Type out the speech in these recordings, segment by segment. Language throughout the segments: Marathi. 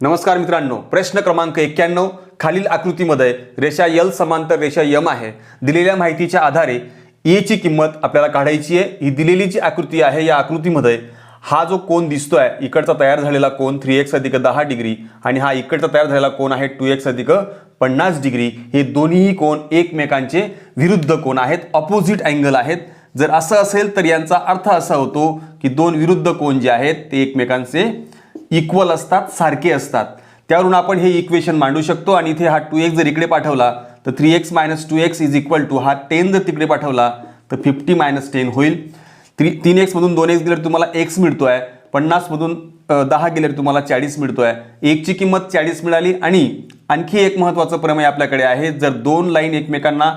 नमस्कार मित्रांनो, प्रश्न क्रमांक 91 खालील आकृतीमध्ये रेषा L समांतर रेषा M आहे. दिलेल्या माहितीच्या आधारे A ची किंमत आपल्याला काढायची आहे. ही दिलेली जी आकृती आहे या आकृतीमध्ये हा जो कोन दिसतोय इकडचा तयार झालेला कोन 3x + 10 डिग्री आणि हा इकडचा तयार झालेला कोन आहे 2x + 50 डिग्री. हे दोन्हीही कोन एकमेकांचे विरुद्ध कोन आहेत, ऑपोजिट अँगल आहेत. जर असं असेल तर यांचा अर्थ असा होतो की दोन विरुद्ध कोन जे आहेत ते एकमेकांचे इक्वल असतात, सारखे असतात. त्यावरून आपण हे इक्वेशन मांडू शकतो आणि इथे हा 2x जर इकडे पाठवला तर 3x - 2x = हा 10 जर तिकडे पाठवला तर 50 - 10 होईल. 3x मधून 2x गेले तुम्हाला x मिळतोय, 50 मधून 10 गेले तुम्हाला 40 मिळतोय. x ची किंमत 40 मिळाली. आणि आणखी एक महत्त्वाचं प्रमेय आपल्याकडे आहे. जर दोन लाईन एकमेकांना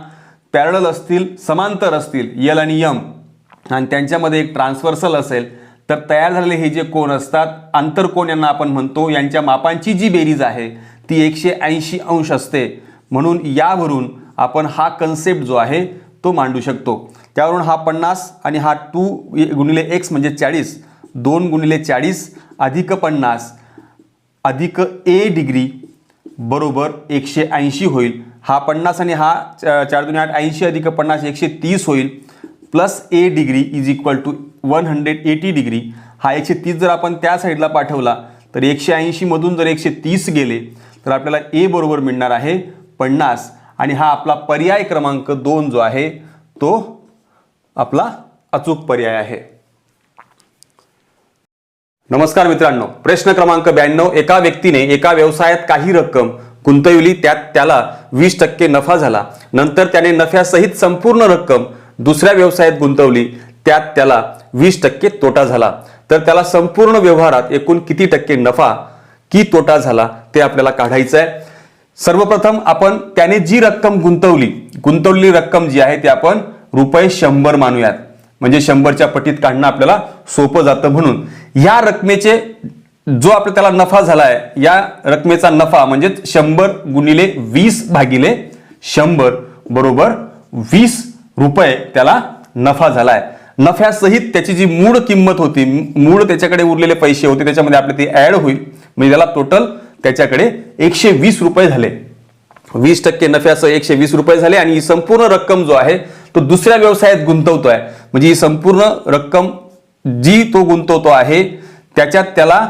पॅरलल असतील, समांतर असतील L आणि M आणि त्यांच्यामध्ये एक ट्रान्सव्हर्सल असेल तर तयार झालेले हे जे कोन असतात आंतरकोन यांना आपण म्हणतो. यांच्या मापांची जी बेरीज आहे ती 180 अंश असते. म्हणून यावरून आपण हा कन्सेप्ट जो आहे तो मांडू शकतो. त्यावरून हा 50 आणि हा 2 × x म्हणजे 40, 2 × 40 + 50 अधिक a डिग्री बरोबर 180 होईल. हा 50 आणि हा 4 × 8 80 अधिक 50 130 होईल. Plus a degree = 180 degree. हा 130 जर आपण त्या साईडला पाठवला तर 180 मधून जर 130 गेले तर आपल्याला a बरोबर मिळणार आहे 50. आणि हा आपला पर्याय क्रमांक 2 जो आहे तो आपला अचूक पर्याय आहे. नमस्कार मित्रांनो, प्रश्न क्रमांक 92. एका व्यक्तीने एका व्यवसायात काही रक्कम गुंतवली, त्यात त्याला 20% नफा झाला. नंतर त्याने नफ्यासहित संपूर्ण रक्कम दुसऱ्या व्यवसायात गुंतवली, त्यात त्याला 20% तोटा झाला. तर त्याला संपूर्ण व्यवहारात एकूण किती टक्के नफा की तोटा झाला ते आपल्याला काढायचं आहे. सर्वप्रथम आपण त्याने जी रक्कम गुंतवलेली रक्कम जी आहे ती आपण ₹100 मानूयात. म्हणजे 100च्या पटीत काढणं आपल्याला सोपं जातं. म्हणून या रकमेचे जो आपला त्याला नफा झालाय या रकमेचा नफा म्हणजे 100 × 20/100 बरोबर ₹20 त्याला नफा झालाय. नफ्यासहित त्याची जी मूळ किंमत होती, मूळ त्याच्याकडे उरलेले पैसे होते त्याच्यामध्ये आपले ते ऍड होईल. म्हणजे त्याला टोटल त्याच्याकडे ₹120 झाले. 20% नफ्यासह ₹120 झाले. आणि ही संपूर्ण रक्कम जो आहे तो दुसऱ्या व्यवसायात गुंतवतोय. म्हणजे ही संपूर्ण रक्कम जी तो गुंतवतो आहे त्याच्यात त्याला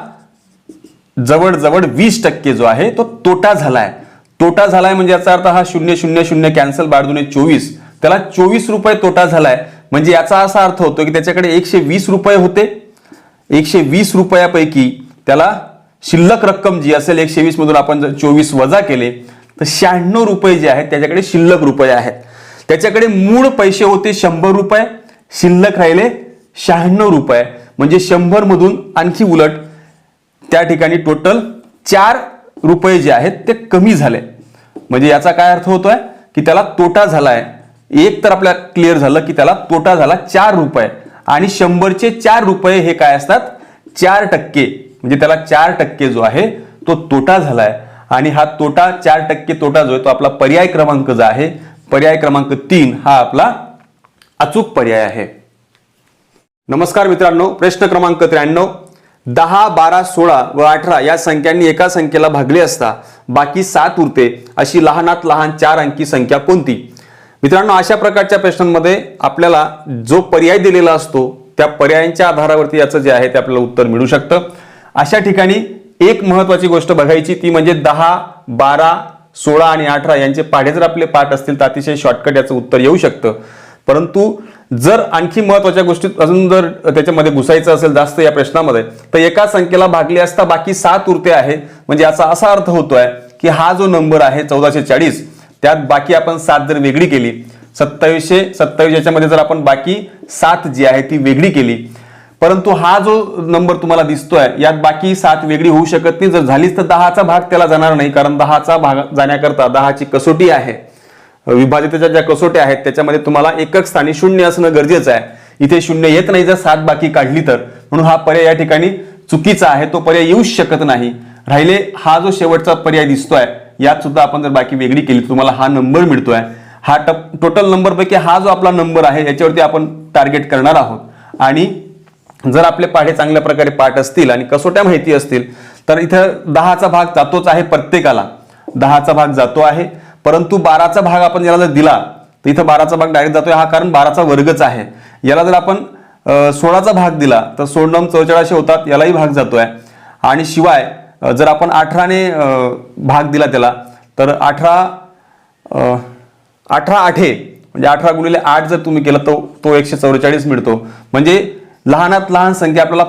जवळजवळ 20% जो आहे तो तोटा झालाय. तोटा झालाय म्हणजे याचा अर्थ हा 000 कॅन्सल, 12 × 24, त्याला ₹24 तोटा झालाय. म्हणजे याचा असा अर्थ होतो की त्याच्याकडे ₹120 होते. ₹120पैकी त्याला शिल्लक रक्कम जी असेल 120 मधून आपण जर 24 वजा केले तर ₹96 जे आहेत त्याच्याकडे शिल्लक रुपये आहेत. त्याच्याकडे मूळ पैसे होते ₹100, शिल्लक राहिले ₹96. म्हणजे 100 मधून आणखी उलट त्या ठिकाणी टोटल ₹4 जे आहेत ते कमी झाले. म्हणजे याचा काय अर्थ होतोय की त्याला तोटा झालाय. एक तर आपल्याला क्लिअर झालं की त्याला तोटा झाला ₹4 आणि 100चे ₹4 हे काय असतात 4%. म्हणजे त्याला 4% जो आहे तो तोटा झालाय. आणि हा तोटा 4% तोटा जो आहे तो आपला पर्याय क्रमांक जो आहे पर्याय क्रमांक 3 हा आपला अचूक पर्याय आहे. नमस्कार मित्रांनो, प्रश्न क्रमांक 93. 10, 12, 16 व 18 या संख्यांनी एका संख्येला भागले असता बाकी 7 उरते अशी लहानात लहान 4 अंकी संख्या कोणती? मित्रांनो, अशा प्रकारच्या प्रश्नांमध्ये आपल्याला जो पर्याय दिलेला असतो त्या पर्यायांच्या आधारावरती याचं जे आहे ते आपल्याला उत्तर मिळू शकतं. अशा ठिकाणी एक महत्वाची गोष्ट बघायची ती म्हणजे 10, 12, 16 आणि 18 यांचे पाढे जर आपले पाठ असतील तर अतिशय शॉर्टकट याचं उत्तर येऊ शकतं. परंतु जर आणखी महत्वाच्या गोष्टी अजून जर त्याच्यामध्ये घुसायचं असेल जास्त या प्रश्नामध्ये तर एका संख्येला भागले असता बाकी 7 उरते आहे. म्हणजे याचा असा अर्थ होतोय की हा जो नंबर आहे 1440 त्यात बाकी आपण 7 जर वेगळी केली 2727 याच्यामध्ये जर आपण बाकी 7 जी आहे ती वेगळी केली, परंतु हा जो नंबर तुम्हाला दिसतोय यात बाकी 7 वेगळी होऊ शकत नाही. जर झालीच तर 10चा भाग त्याला जाणार नाही, कारण 10चा भाग जाण्याकरता 10ची कसोटी आहे. विभाजिताच्या ज्या कसोट्या आहेत त्याच्यामध्ये तुम्हाला एकक स्थानी 0 असणं गरजेचं आहे. इथे 0 येत नाही जर 7 बाकी काढली तर. म्हणून हा पर्याय या ठिकाणी चुकीचा आहे, तो पर्याय येऊच शकत नाही. राहिले हा जो शेवटचा पर्याय दिसतोय यात सुद्धा आपण जर बाकी वेगळी केली तुम्हाला हा नंबर मिळतोय. हा टोटल नंबर पैकी हा जो आपला नंबर आहे याच्यावरती आपण टार्गेट करणार आहोत. आणि जर आपले पाढे चांगल्या प्रकारे पाठ असतील आणि कसोट्या माहिती असतील तर इथं 10चा भाग जातोच आहे, प्रत्येकाला 10चा भाग जातो आहे, परंतु 12चा भाग आपण याला जर दिला तर इथं 12चा भाग डायरेक्ट जातोय, हा कारण 12चा वर्गच आहे. याला जर आपण 16चा भाग दिला तर 16 44 होतात, यालाही भाग जातोय. आणि शिवाय जर आपण 18ने भाग दिला त्याला तर 18 आठे म्हणजे 18 गुणिले 8 जर तुम्ही केलं तर तो 144 मिळतो. म्हणजे लहानात लहान संख्या आपल्याला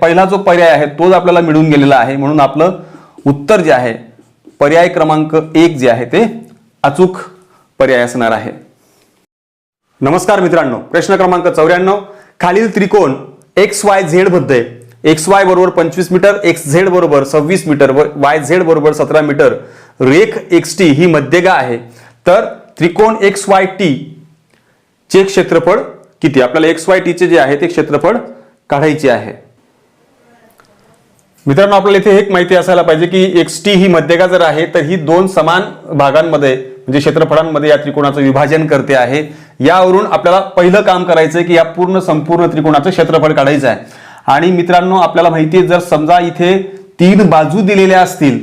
पहिला जो पर्याय आहे तोच आपल्याला मिळून गेलेला आहे. म्हणून आपलं उत्तर जे आहे पर्याय क्रमांक 1 जे आहे ते अचूक पर्याय असणार आहे. नमस्कार मित्रांनो, प्रश्न क्रमांक 94. खालील त्रिकोण XYZ मध्ये XY बरोबर 25 मीटर, XZ बरोबर 26 मीटर व YZ बरोबर 17 मीटर, रेख XT ही मध्यगा आहे, तर त्रिकोण XYT चे क्षेत्रफळ किती? आपल्याला XYT चे जे आहे ते क्षेत्रफळ काढायचे आहे. मित्रांनो, आपल्याला इथे एक माहिती असायला पाहिजे की XT ही मध्यगा जर आहे तर ही दोन समान भागांमध्ये म्हणजे क्षेत्रफळांमध्ये या त्रिकोणाचं विभाजन करते आहे. यावरून आपल्याला पहिलं काम करायचं आहे की या संपूर्ण त्रिकोणाचं क्षेत्रफळ काढायचं आहे. आणि मित्रांनो, आपल्याला माहिती आहे जर समजा इथे 3 बाजू दिलेल्या असतील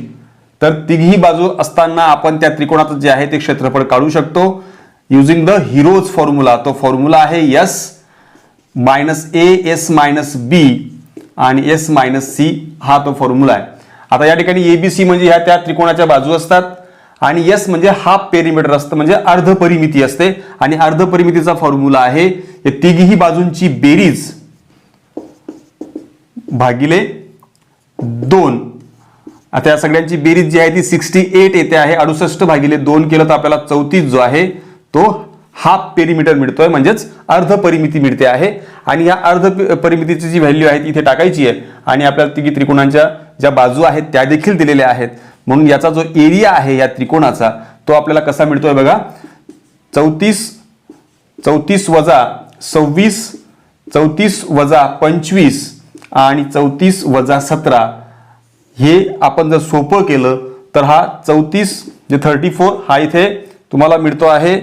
तर तिघी बाजू असताना आपण त्या त्रिकोणाचं जे आहे ते क्षेत्रफळ काढू शकतो युजिंग द हिरोज फॉर्म्युला. तो फॉर्म्युला आहे S - A S - B आणि S - C हा तो फॉर्म्युला आहे. आता या ठिकाणी ABC म्हणजे ह्या त्या त्रिकोणाच्या बाजू असतात आणि S म्हणजे हाफ पेरिमीटर असतं म्हणजे अर्ध परिमिती असते. आणि अर्ध परिमितीचा फॉर्म्युला आहे या तिघी बाजूंची बेरीज भागिले 2. आता या सगळ्यांची बेरीज जी आहे ती 68 येते आहे. 68 भागिले 2 केलं तर आपल्याला 34 जो आहे तो हाफ पेरिमीटर मिळतोय म्हणजेच अर्ध परिमिती मिळते आहे. आणि या अर्ध परिमितीची जी व्हॅल्यू आहे ती इथे टाकायची आहे आणि आपल्याला तिघी त्रिकोणांच्या ज्या बाजू आहेत त्या देखील दिलेल्या आहेत. म्हणून याचा जो एरिया आहे या त्रिकोणाचा तो आपल्याला कसा मिळतोय बघा, 34 वजा 26, 34 वजा 25 आणि 34 वजा 17. हे आपण जर सोपं केलं तर हा 34 जे 34 हा इथे तुम्हाला मिळतो आहे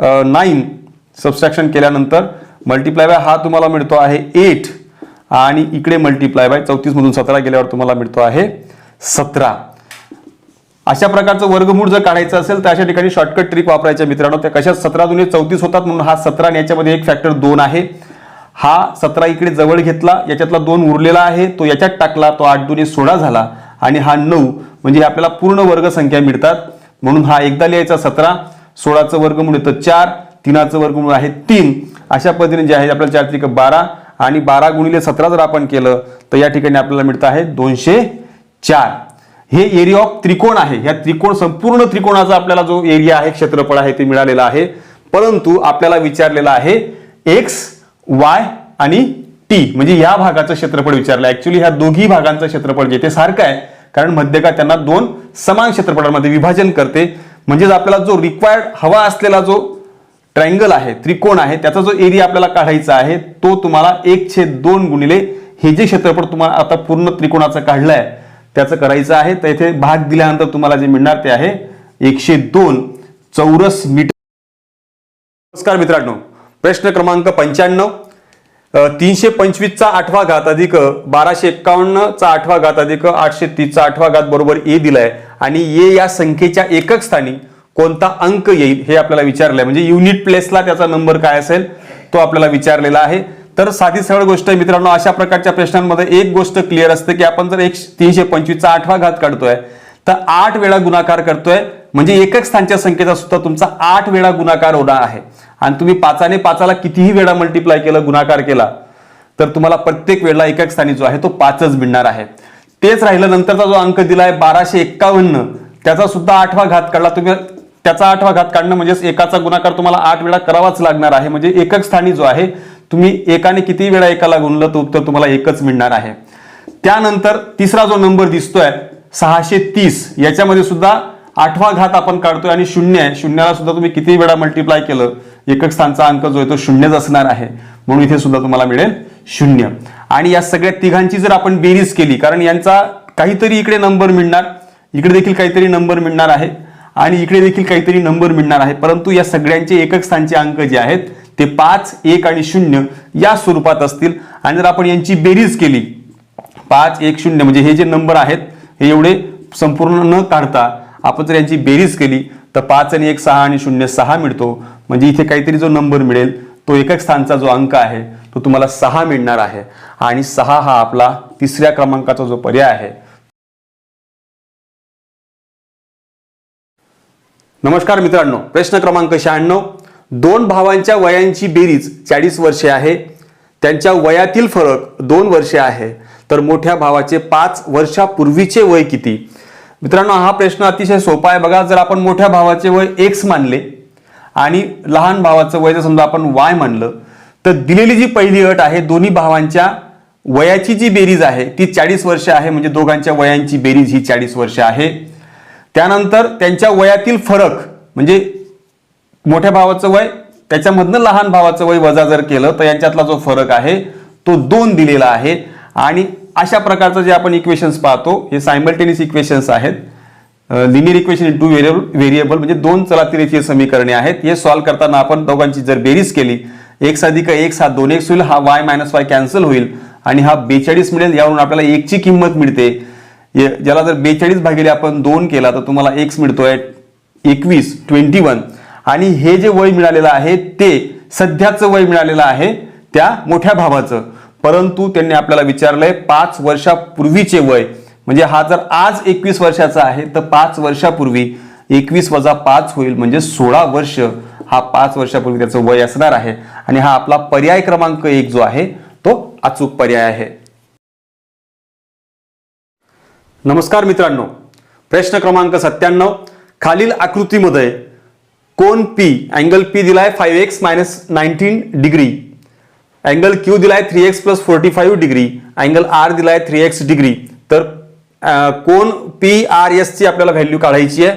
9 सबस्ट्रॅक्शन केल्यानंतर, मल्टिप्लाय बाय हा तुम्हाला मिळतो आहे 8 आणि इकडे मल्टिप्लाय बाय 34 मधून 17 गेल्यावर तुम्हाला मिळतो आहे 17. अशा प्रकारचं वर्गमूळ जर काढायचं असेल तर अशा ठिकाणी शॉर्टकट ट्रिक वापरायच्या मित्रांनो. त्या कशा 17 दुने 34 होतात म्हणून हा 17 आणि याच्यामध्ये एक फॅक्टर 2 आहे. हा 17 इकडे जवळ घेतला, याच्यातला 2 उरलेला आहे तो याच्यात टाकला, तो 8 दुने 16 झाला आणि हा 9 म्हणजे आपल्याला पूर्ण वर्ग संख्या मिळतात. म्हणून हा एकदा लिहायचा 17, 16चं वर्गमूळ येतं 4, 3चं वर्गमूळ आहे 3. अशा पद्धतीने जे आहे आपल्याला 4 त्रिक 12 आणि 12 गुणिले 17 जर आपण केलं तर या ठिकाणी आपल्याला मिळतं आहे 204. हे एरिया ऑफ त्रिकोण आहे. या संपूर्ण त्रिकोणाचा आपल्याला जो एरिया आहे क्षेत्रफळ आहे ते मिळालेला आहे. परंतु आपल्याला विचारलेलं आहे X, Y आणि T म्हणजे या भागाचं क्षेत्रफळ विचारलं. ऍक्च्युली ह्या दोघी भागांचं क्षेत्रफळ जे ते सारखं आहे कारण मध्यका त्यांना 2 समान क्षेत्रफळांमध्ये विभाजन करते. म्हणजेच आपल्याला जो रिक्वायर्ड हवा असलेला जो ट्रायंगल आहे त्रिकोण आहे त्याचा जो एरिया आपल्याला काढायचा आहे तो तुम्हाला 1/2 गुणिले हे जे क्षेत्रफळ तुम्हाला आता पूर्ण त्रिकोणाचं काढलंय त्याचं करायचं आहे. तर इथे भाग दिल्यानंतर तुम्हाला जे मिळणार ते आहे 102 चौरस मीटर. नमस्कार मित्रांनो, प्रश्न क्रमांक 95. 325 चा 8वा घात अधिक 1251 चा 8वा घात अधिक 830 चा 8वा घात बरोबर ए दिलाय आणि ए या संख्येच्या एकक स्थानी कोणता अंक येईल हे आपल्याला विचारलंय. म्हणजे युनिट प्लेसला त्याचा नंबर काय असेल तो आपल्याला विचारलेला आहे. तर साधी सरळ गोष्ट आहे मित्रांनो, अशा प्रकारच्या प्रश्नांमध्ये एक गोष्ट क्लिअर असते की आपण जर 325 चा 8वा घात काढतोय तर 8 वेळा गुणाकार करतोय म्हणजे एकक स्थानच्या संख्येचा सुद्धा तुमचा 8 वेळा गुणाकार होणार आहे. आणि तुम्ही 5ने 5ला कितीही वेळा मल्टिप्लाय केलं गुणाकार केला तर तुम्हाला प्रत्येक वेळेला एकक स्थानी जो आहे तो 5च मिळणार आहे. तेच राहिलं नंतरचा जो अंक दिलाय 1251 त्याचा सुद्धा 8वा घात काढला तुम्ही, त्याचा 8वा घात काढणं म्हणजे एकाचा गुणाकार तुम्हाला 8 वेळा करावाच लागणार आहे. म्हणजे एकक स्थानी जो आहे तुम्ही एकाने किती वेळा एकाला गुणलं तर उत्तर तुम्हाला एकच मिळणार आहे. त्यानंतर तिसरा जो नंबर दिसतोय 630 याच्यामध्ये सुद्धा 8वा घात आपण काढतोय आणि 0 आहे. 0ला सुद्धा तुम्ही किती वेळा मल्टिप्लाय केलं एकक स्थानचा अंक जो आहे तो 0च असणार आहे. म्हणून इथे सुद्धा तुम्हाला मिळेल 0. आणि या सगळ्या तिघांची जर आपण बेरीज केली कारण यांचा काहीतरी इकडे नंबर मिळणार, इकडे देखील काहीतरी नंबर मिळणार आहे आणि इकडे देखील काहीतरी नंबर मिळणार आहे. परंतु या सगळ्यांचे एकक स्थानचे अंक जे आहेत ते 5, 1 आणि 0 या स्वरूपात असतील. आणि जर आपण यांची बेरीज केली 5, 1, 0 म्हणजे हे जे नंबर आहेत हे एवढे संपूर्ण न काढता आपण जर यांची बेरीज केली तर 5 आणि 1 6 आणि 0 6 मिळतो. म्हणजे इथे काहीतरी जो नंबर मिळेल तो एकक स्थानचा जो अंक आहे तो तुम्हाला 6 मिळणार आहे. आणि 6 हा आपला तिसऱ्या क्रमांकाचा जो पर्याय आहे. नमस्कार मित्रांनो, प्रश्न क्रमांक 96. दोन भावांच्या वयांची बेरीज 40 वर्षे आहे. त्यांच्या वयातील फरक 2 वर्षे आहे. तर मोठ्या भावाचे 5 वर्षापूर्वीचे वय किती? मित्रांनो, हा प्रश्न अतिशय सोपा आहे. बघा, जर आपण मोठ्या भावाचे वय x मानले आणि लहान भावाचं वय जर समजा आपण y मानलं तर दिलेली जी पहिली अट आहे दोन्ही भावांच्या वयाची जी बेरीज आहे ती 40 वर्ष आहे. म्हणजे दोघांच्या वयांची बेरीज ही 40 वर्ष आहे. त्यानंतर त्यांच्या वयातील फरक म्हणजे मोठ्या भावाचं वय त्याच्यामधनं लहान भावाचं वय वजा जर केलं तर यांच्यातला जो फरक आहे तो 2 दिलेला आहे. आणि अशा प्रकारचं जे आपण इक्वेशन्स पाहतो हे सायमल्टेनियस इक्वेशन्स आहेत. लिनियर इक्वेशन इन 2 व्हेरिएबल म्हणजे 2 चलातील रेखीय समीकरणे आहेत. हे सॉल्व्ह करताना आपण दोघांची जर बेरीज केली x अधिक x हा 2x होईल. हा y मायनस y कॅन्सल होईल आणि हा 42 मिळेल. यावरून आपल्याला 1 ची किंमत मिळते. ज्याला जर 42 भागिले आपण 2 केला तर तुम्हाला x मिळतोय 21. आणि हे जे वय मिळालेलं आहे ते सध्याचं वय मिळालेलं आहे त्या मोठ्या भावाचं. परंतु त्यांनी आपल्याला विचारलंय 5 वर्षापूर्वीचे वय. म्हणजे हा जर आज 21 वर्षाचा आहे तर 5 वर्षापूर्वी 21 वजा 5 होईल म्हणजे 16 वर्ष हा 5 वर्षापूर्वी त्याचं वय असणार आहे. आणि हा आपला पर्याय क्रमांक 1 जो आहे तो अचूक पर्याय आहे. नमस्कार मित्रांनो, प्रश्न क्रमांक 97. खालील आकृतीमध्ये कोन P अँगल P दिलाय 5x - 19 डिग्री, अँगल Q दिलाय 3x + 45 डिग्री, अँगल R दिलाय 3x डिग्री. तर कोन PRS ची आपल्याला व्हॅल्यू काढायची आहे.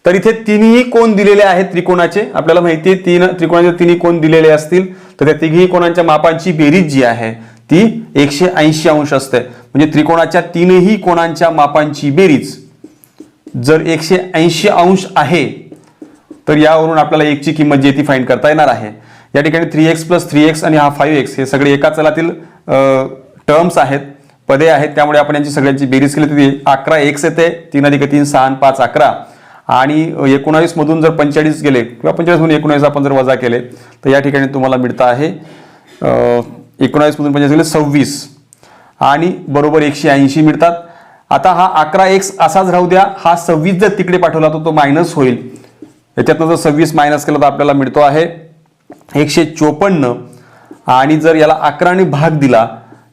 तर इथे तिन्ही कोन दिलेले आहेत त्रिकोणाचे. आपल्याला माहिती आहे त्रिकोणाचे तिन्ही कोन दिलेले असतील तर त्या तिन्ही कोनांच्या मापांची बेरीज जी आहे ती 180 अंश असते. म्हणजे त्रिकोणाच्या तीनही कोनांच्या मापांची बेरीज जर 180 अंश आहे तर यावरून आपल्याला 1 ची किंमत जी ती फाइंड करता येणार आहे. या ठिकाणी 3x + 3x आणि हा 5x हे सगळे एका चलातील टर्म्स आहेत, पदे आहेत. त्यामुळे आपण यांची सगळ्यांची बेरीज केली तर 11x येते. 3 अधिक 3 6 आणि 5 11. आणि 19 मधून जर 45 गेले किंवा 45 मधून 19 आपण जर वजा केले तर या ठिकाणी तुम्हाला मिळतं आहे 19 मधून 45 गेले 26 आणि बरोबर 180 मिळतात. आता हा 11x असाच राहू द्या. हा 26 जर तिकडे पाठवला तर तो मायनस होईल. याच्यातनं जर 26 मायनस केला तर आपल्याला मिळतो आहे 154. आणि जर याला 11 ने भाग दिला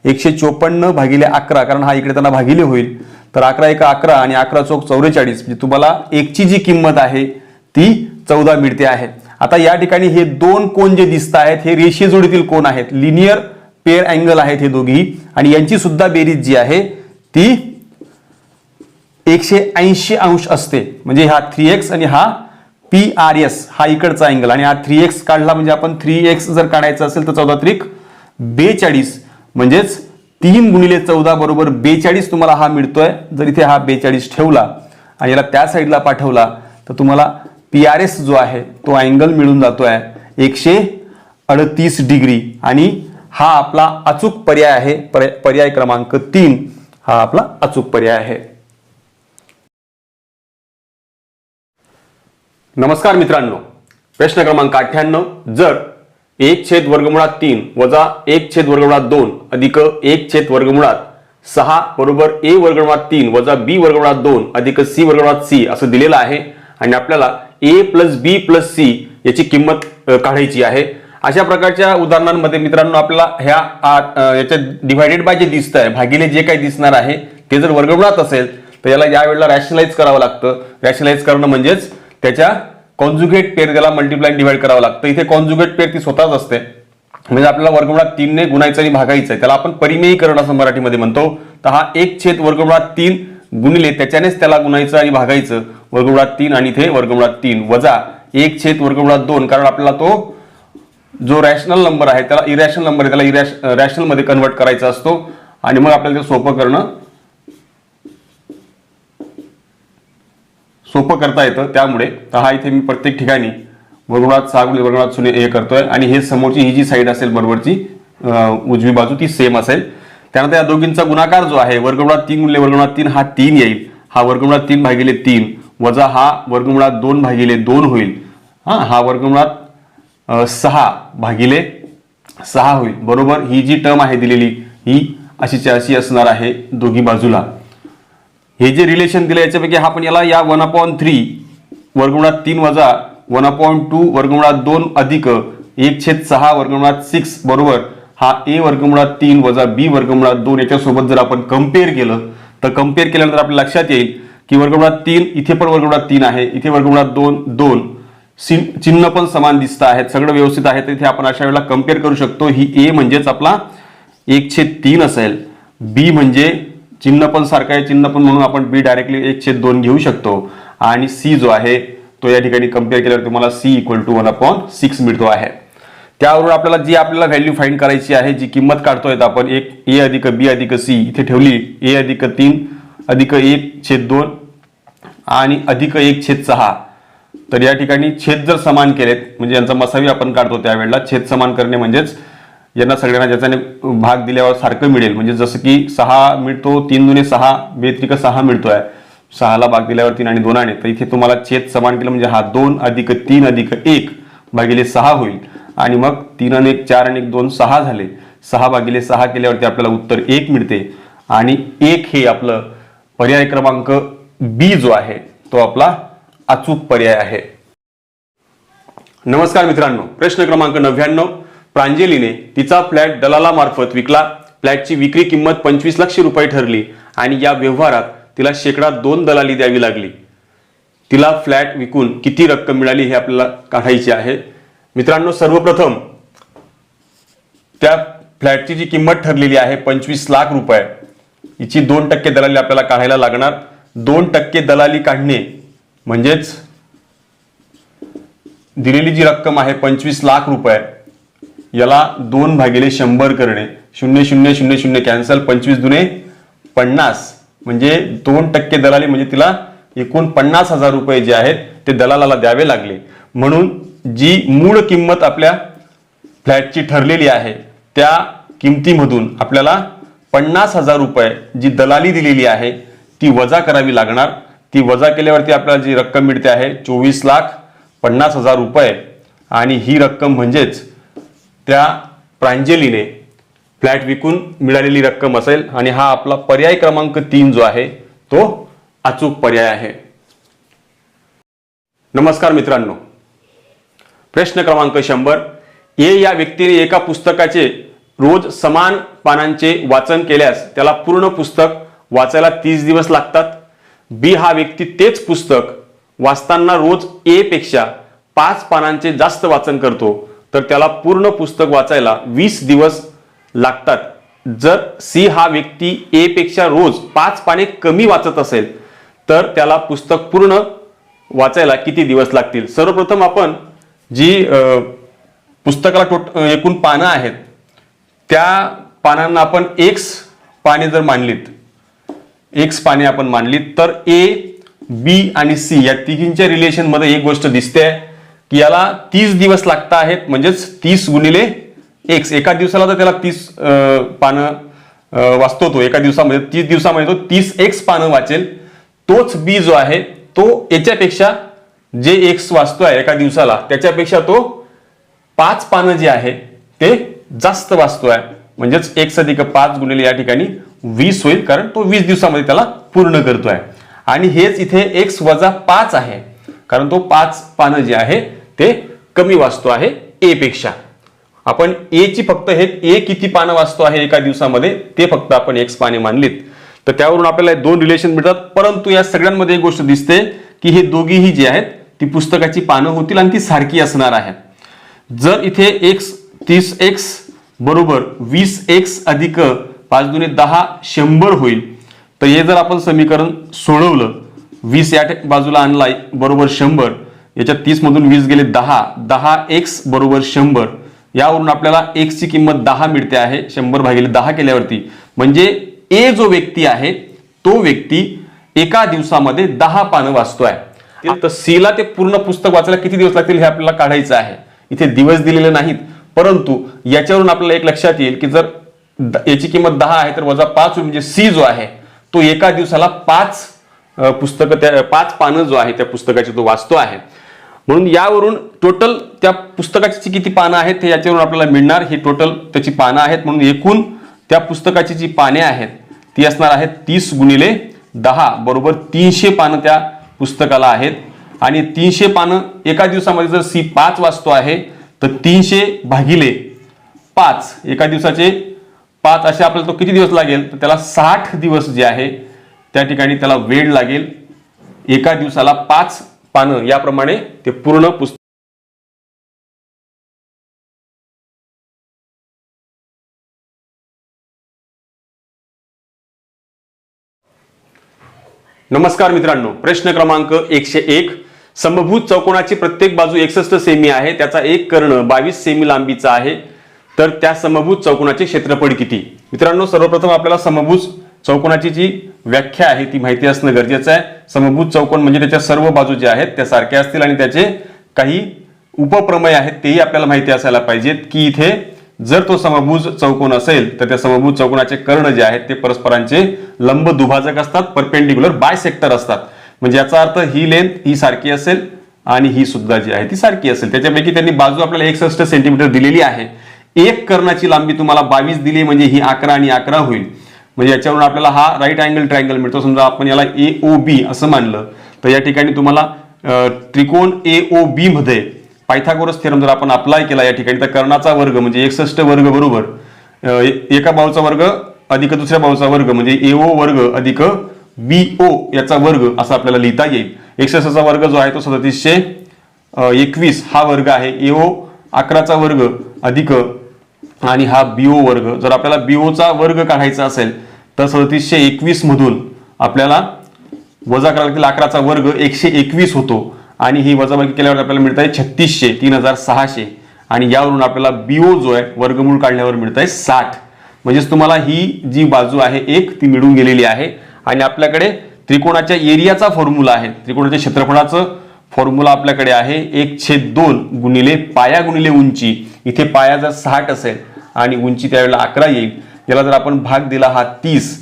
154 भागिले 11 कारण हा इकडे त्यांना भागिले होईल तर 11 × 11 आणि 11 × 4 = 44. म्हणजे तुम्हाला 1 ची जी किंमत आहे ती 14 मिळते आहे. आता या ठिकाणी हे 2 कोन जे दिसत आहेत हे रेषीय जोडीतील कोन आहेत. लिनियर पेअर अँगल आहेत हे दोघी आणि यांची सुद्धा बेरीज जी आहे ती 180 अंश असते. म्हणजे हा 3x आणि हा PRS हा इकडचा अँगल आणि हा 3x काढला म्हणजे आपण 3x जर काढायचं असेल तर 14 त्रिक 42 म्हणजेच 3 × 14 बरोबर 42 तुम्हाला हा मिळतोय. जर इथे हा 42 ठेवला आणि याला त्या साईडला पाठवला तर तुम्हाला PRS जो आहे तो अँगल मिळून जातोय 138 डिग्री. आणि हा आपला अचूक पर्याय आहे. पर्याय क्रमांक 3 हा आपला अचूक पर्याय आहे. नमस्कार मित्रांनो, प्रश्न क्रमांक 98. जर 1/√3 वजा 1/√2 अधिक 1/√6 बरोबर a√3 वजा b√2 अधिक c√c असं दिलेलं आहे आणि आपल्याला a + b + c याची किंमत काढायची आहे. अशा प्रकारच्या उदाहरणांमध्ये मित्रांनो आपल्याला याच्या डिवायडेड बाय जे दिसत आहे भागिले जे काही दिसणार आहे ते जर वर्गमुळात असेल तर याला या वेळेला रॅशनलाइज करावं लागतं. रॅशनलाइज करणं म्हणजेच त्याच्या कॉन्जुगेट पेअर त्याला मल्टिप्लाय डिवाइड करावं लागतं. इथे कॉन्जुगेट पेअर ती स्वतःच असते. म्हणजे आपल्याला वर्गमुळात 3 ने गुणायचं आणि भागायचं आहे. त्याला आपण परिमेयीकरण असं मराठीमध्ये म्हणतो. तर हा 1/√3 गुणिले त्याच्यानेच त्याला गुणायचं आणि भागायचं वर्गमुळात 3 आणि इथे वर्गमुळात 3 वजा 1/√2 कारण आपल्याला तो जो रॅशनल नंबर आहे त्याला इरॅशनल नंबर आहे त्याला रॅशनल मध्ये कन्वर्ट करायचा असतो आणि मग आपल्याला ते सोपं करता येतं. त्यामुळे हा इथे मी प्रत्येक ठिकाणी वर्गमुळात 6 × वर्गमुळात 0 हे करतोय आणि हे समोरची ही जी साईड असेल बरोबरची उजवी बाजू ती सेम असेल. त्यानंतर या दोघींचा गुणाकार जो आहे वर्गमुळात 3 × वर्गमुळात 3 हा 3 येईल हा वर्गमुळात 3/3 वजा हा वर्गमुळात 2/2 होईल. हा वर्गमुळात 6/6 होईल. बरोबर. ही जी टर्म आहे दिलेली ही अशीच्या अशी असणार आहे दोघी बाजूला. हे जे रिलेशन दिलं याच्यापैकी आपण याला या 1/3 वर्गमुळात 3 वजा 1/2 वर्गमुळात 2 अधिक 1/6 वर्गमुळात 6 बरोबर. हा a वर्गमुळात 3 वजा b वर्गमुळात 2 याच्यासोबत जर आपण कम्पेअर केलं तर कम्पेअर केल्यानंतर आपल्याला लक्षात येईल की वर्गमुळात 3 इथे पण वर्गमुळात 3 आहे, इथे वर्गमुळात 2 चिन्ह पण समान दिसत आहेत, सगळं व्यवस्थित आहे. तर इथे आपण अशा वेळेला कम्पेअर करू शकतो. ही a म्हणजेच आपला 1/3 असेल, b म्हणजे चिन्ह पण सारखं आहे, चिन्ह पण म्हणून आपण b डायरेक्टली 1/2 घेऊ शकतो. आणि c जो आहे तो या ठिकाणी कम्पेअर केल्यावर तुम्हाला c = 1/6 मिळतो आहे. त्यावरून आपल्याला जी आपल्याला व्हॅल्यू फाइंड करायची आहे, जी किंमत काढतोय आपण एक a अधिक b अधिक c इथे ठेवली, a अधिक 3 अधिक 1/2 आणि अधिक 1/6. तर या ठिकाणी छेद जर समान केलेत म्हणजे यांचा मसावी आपण काढतो त्यावेळेला छेद समान करणे म्हणजेच यांना सगळ्यांना ज्याच्याने भाग दिल्यावर सारखं मिळेल. म्हणजे जसं की 6 मिळतो, 3 दुने 6 बेत्रिक 6 मिळतोय, 6ला भाग दिल्यावर 3 आणि 2 आहे. तर इथे तुम्हाला छेद समान केलं म्हणजे हा 2 अधिक 3 अधिक 1/6 होईल. आणि मग 3 आणि 1 4 आणि 1 2 6 झाले. 6/6 केल्यावरती आपल्याला उत्तर 1 मिळते. आणि 1 हे आपलं पर्याय क्रमांक बी जो आहे तो आपला अचूक पर्याय आहे. नमस्कार मित्रांनो, प्रश्न क्रमांक 99. प्रांजलीने तिचा फ्लॅट दलालामार्फत विकला. फ्लॅटची विक्री किंमत 25 लाख रुपये ठरली आणि या व्यवहारात तिला (2% दलाली द्यावी लागली. तिला फ्लॅट विकून किती रक्कम मिळाली हे आपल्याला काढायचे आहे. मित्रांनो, सर्वप्रथम त्या फ्लॅटची जी किंमत ठरलेली आहे 25 लाख रुपये, हिची 2% दलाली आपल्याला काढायला लागणार. 2% दलाली काढणे म्हणजेच दिलेली जी रक्कम आहे 25 लाख रुपये याला 2/100 करणे. 0 0 0 0 कॅन्सल, 25 दुने 50 म्हणजे 2% दलाली म्हणजे तिला एकूण 50,000 रुपये जे आहेत ते दलालाला द्यावे लागले. म्हणून जी मूळ किंमत आपल्या फ्लॅटची ठरलेली आहे त्या किमतीमधून आपल्याला 50,000 रुपये जी दलाली दिलेली आहे ती वजा करावी लागणार. ती वजा केल्यावरती आपल्याला जी रक्कम मिळते आहे 24,50,000 रुपये. आणि ही रक्कम म्हणजेच त्या प्रांजलीने फ्लॅट विकून मिळालेली रक्कम असेल. आणि हा आपला पर्याय क्रमांक 3 जो आहे तो अचूक पर्याय आहे. नमस्कार मित्रांनो, प्रश्न क्रमांक 100. ए या व्यक्तीने एका पुस्तकाचे रोज समान पानांचे वाचन केल्यास त्याला पूर्ण पुस्तक वाचायला 30 दिवस लागतात. बी हा व्यक्ती तेच पुस्तक वाचताना रोज ए पेक्षा 5 पानांचे जास्त वाचन करतो तर त्याला पूर्ण पुस्तक वाचायला 20 दिवस लागतात. जर सी हा व्यक्ती ए पेक्षा रोज 5 पाने कमी वाचत असेल तर त्याला पुस्तक पूर्ण वाचायला किती दिवस लागतील. सर्वप्रथम आपण जी पुस्तकाला एकूण पानं आहेत त्या पानांना आपण x पाने जर मानलीत, x पाने आपण मानलीत तर ए, बी आणि सी या तिघींच्या रिलेशन मध्ये एक गोष्ट दिसते की याला 30 दिवस लागत आहेत. म्हणजेच 30 गुणिले x, एका दिवसाला तर त्याला 30 पानं वाचतो तो एका दिवसामध्ये, 30 दिवसामध्ये तो 30x पानं वाचेल. तोच बी जो आहे तो याच्यापेक्षा जे x वाचतोय एका दिवसाला त्याच्यापेक्षा तो 5 पानं जे आहे ते जास्त वाचतोय. म्हणजेच x अधिक 5 गुणिले या ठिकाणी 20 होईल, कारण तो 20 दिवसामध्ये त्याला पूर्ण करतोय. आणि हेच इथे x वजा 5 आहे, कारण तो 5 पानं जे आहे ते कमी वाचतो आहे ए पेक्षा. आपण ए ची फक्त हे ए किती पानं वाचतो आहे एका दिवसामध्ये ते फक्त आपण x पाने मानलीत तर त्यावरून आपल्याला 2 रिलेशन मिळतात. परंतु या सगळ्यांमध्ये एक गोष्ट दिसते की हे दोघीही जे आहेत ती पुस्तकाची पानं होतील आणि ती सारखी असणार आहे. जर इथे x 30x बरोबर 20x अधिक 5 दुने 10 100 होईल तर हे जर आपण समीकरण सोडवलं, 20 या बाजूला आणलाय बरोबर 100, याच्यात 30 मधून 20 गेले 10x बरोबर 100. यावरून आपल्याला x ची किंमत 10 मिळते आहे 100/10 केल्यावरती. म्हणजे ए जो व्यक्ती आहे तो व्यक्ती एका दिवसामध्ये 10 पानं वाचतोय. तर सी ला ते पूर्ण पुस्तक वाचायला किती दिवस लागतील हे आपल्याला काढायचं आहे. इथे दिवस दिलेले नाहीत, परंतु याच्यावरून आपल्याला एक लक्षात येईल की जर याची किंमत 10 आहे तर वजा 5 म्हणजे सी जो आहे तो एका दिवसाला 5 पुस्तकं त्या 5 पानं जो आहे त्या पुस्तकाची तो वाचतो आहे. म्हणून यावरून टोटल त्या पुस्तकाची किती पानं आहेत हे याच्यावरून आपल्याला मिळणार. ही टोटल त्याची पानं आहेत. म्हणून एकूण त्या पुस्तकाची जी पाने आहेत ती असणार आहेत 30 गुणिले 10 बरोबर 300 पानं त्या पुस्तकाला आहेत. आणि 300 पानं एका दिवसामध्ये जर सी 5 वाचतो आहे तर 300 भागिले 5 एका दिवसाचे 5 असे आपल्याला तो किती दिवस लागेल तर त्याला 60 दिवस जे आहे त्या ठिकाणी त्याला वेळ लागेल. एका दिवसाला 5 पानं याप्रमाणे ते पूर्ण पुस्तक. नमस्कार मित्रांनो, प्रश्न क्रमांक 101. समभुज चौकोनाची प्रत्येक बाजू 61 सेमी आहे, त्याचा एक कर्ण 22 सेमी लांबीचा आहे, तर त्या समभुज चौकोनाचे क्षेत्रफळ किती? मित्रांनो, सर्वप्रथम आपल्याला समभुज चौकोनाची जी व्याख्या आहे ती माहिती असणं गरजेचं आहे. समभुज चौकोन म्हणजे त्याच्या सर्व बाजू ज्या आहेत त्या सारख्या असतील आणि त्याचे काही उपप्रमेय आहेत तेही आपल्याला माहिती असायला पाहिजेत. की इथे जर तो समभुज चौकोन असेल तर त्या समभुज चौकोनाचे कर्ण जे आहेत ते परस्परांचे लंब दुभाजक असतात, परपेंडिक्युलर बायसेक्टर असतात. म्हणजे याचा अर्थ ही लेंथ ही सारखी असेल आणि ही सुद्धा जी आहे ती सारखी असेल. त्याच्यापैकी त्यांनी बाजू आपल्याला 61 सेंटीमीटर दिलेली आहे. एक कर्णाची लांबी तुम्हाला 22 दिली म्हणजे ही 11 आणि 11 होईल. म्हणजे याच्यावरून आपल्याला हा राईट अँगल ट्रायंगल मिळतो. समजा आपण याला AOB असं मानलं तर या ठिकाणी तुम्हाला त्रिकोण AOB मध्ये पायथागोरस थेरम जर आपण अप्लाय केला या ठिकाणी तर कर्णाचा वर्ग म्हणजे 61 वर्ग बरोबर एका बाजूचा वर्ग अधिक दुसऱ्या बाजूचा वर्ग म्हणजे AO वर्ग अधिक BO याचा वर्ग असं आपल्याला लिहिता येईल. 61 चा वर्ग जो आहे तो 3721 हा वर्ग आहे. AO 11 चा वर्ग अधिक आणि हा BO वर्ग. जर आपल्याला BO चा वर्ग काढायचा असेल तर 3721 मधून आपल्याला वजा करायला लागतील 11 चा वर्ग 121 होतो आणि ही वजाबाकी केल्यावर आपल्याला मिळत आहे 3600 3600 आणि यावरून आपल्याला BO जो आहे वर्गमूळ काढल्यावर मिळत आहे 60. म्हणजेच तुम्हाला ही जी बाजू आहे एक ती मिळून गेलेली आहे. आणि आपल्याकडे त्रिकोणाच्या एरियाचा फॉर्म्युला आहे, त्रिकोणाच्या क्षेत्रफळाचं फॉर्म्युला आपल्याकडे आहे 1/2 गुणिले पाया गुणिले उंची. इथे पाया जर 60 असेल आणि उंची त्यावेळेला 11 येईल. याला जर आपण भाग दिला हा 30,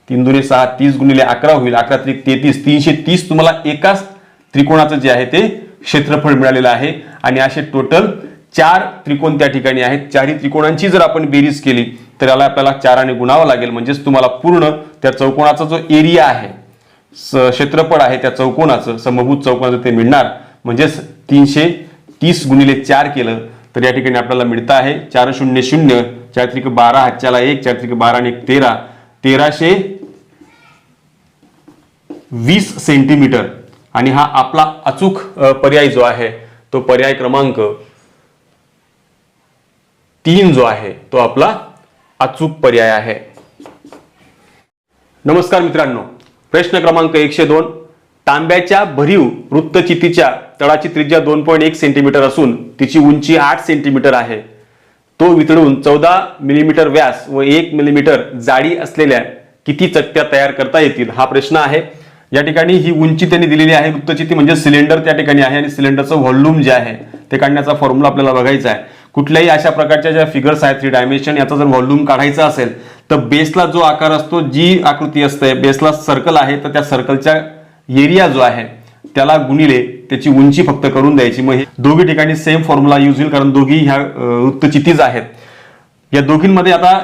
3 दुणे 6 30 गुणिले 11 होईल. 11 त्रिक 33 330 तुम्हाला एकाच त्रिकोणाचं जे आहे ते क्षेत्रफळ मिळालेलं आहे. आणि असे टोटल 4 त्रिकोण त्या ठिकाणी आहेत. चारही त्रिकोणांची जर आपण बेरीज केली तर याला आपल्याला 4 ने गुणावं लागेल. म्हणजेच तुम्हाला पूर्ण त्या चौकोनाचा जो एरिया आहे क्षेत्रफळ आहे त्या चौकोनाचं समभुज चौकोनाचं ते मिळणार. म्हणजेच 330 गुणिले 4 केलं तर या ठिकाणी आपल्याला मिळतं आहे 4 0 0 4 त्रिक 12 हातच्याला 1 4 त्रिक 12 आणि 13 1320 सेंटीमीटर. आणि हा आपला अचूक पर्याय जो आहे तो पर्याय क्रमांक 3 जो आहे तो आपला अचूक पर्याय आहे. नमस्कार मित्रांनो, प्रश्न क्रमांक 102. तांब्याच्या भरीव वृत्तचितीच्या तळाची त्रिज्या 2.1 सेंटीमीटर असून तिची उंची 8 सेंटीमीटर आहे. तो वितळून 14 मिलीमीटर व्यास व 1 मिलीमीटर जाडी असलेल्या किती चकत्या तयार करता येतील हा प्रश्न आहे. या ठिकाणी ही उंची त्यांनी दिलेली आहे. वृत्तचिती म्हणजे सिलेंडर त्या ठिकाणी आहे आणि सिलेंडरचं व्हॉल्यूम जे आहे ते काढण्याचा फॉर्म्युला आपल्याला बघायचा आहे. कुठल्याही अशा प्रकारच्या ज्या फिगर्स आहेत 3 डायमेन्शन याचा जर व्हॉल्यूम काढायचा असेल तर बेसला जो आकार असतो जी आकृती असते बेसला सर्कल आहे तर त्या सर्कलच्या एरिया जो आहे त्याला गुणिले त्याची उंची फक्त करून द्यायची. मग हे दोघी ठिकाणी सेम फॉर्म्युला यूज होईल कारण दोघी ह्या वृत्तचितीज आहेत. या दोघींमध्ये आता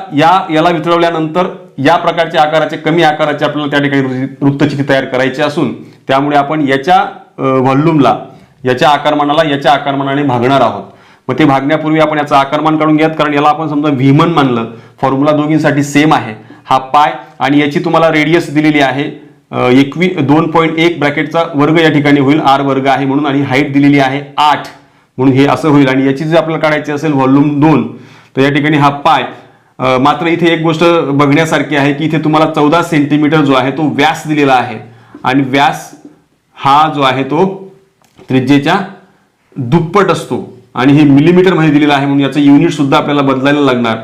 याला वितळवल्यानंतर या प्रकारच्या आकाराचे कमी आकाराचे आपल्याला त्या ठिकाणी वृत्तचिती तयार करायची असून त्यामुळे आपण याच्या व्हॉल्यूमला याच्या आकारमानाला याच्या आकारमानाने भागणार आहोत. मग ते भागण्यापूर्वी आपण याचं आकारमान काढून घ्यात कारण याला आपण समजा व्हीमन मानलं. फॉर्म्युला दोघींसाठी सेम आहे. हा पाय आणि याची तुम्हाला रेडियस दिलेली आहे 2.1 ब्रॅकेटचा वर्ग या ठिकाणी होईल r वर्ग आहे म्हणून आणि हाईट दिलेली आहे 8 म्हणून हे असं होईल. आणि याची जर आपल्याला काढायची असेल व्हॉल्यूम 2 तर या ठिकाणी हा पाय. मात्र इथे एक गोष्ट बघण्यासारखी आहे की इथे तुम्हाला 14 सेंटीमीटर जो आहे तो व्यास दिलेला आहे आणि व्यास हा जो आहे तो त्रिज्येच्या दुप्पट असतो आणि हे मिलीमीटर मध्ये दिलेला आहे म्हणून याचं युनिट सुद्धा आपल्याला बदलायला लागणार.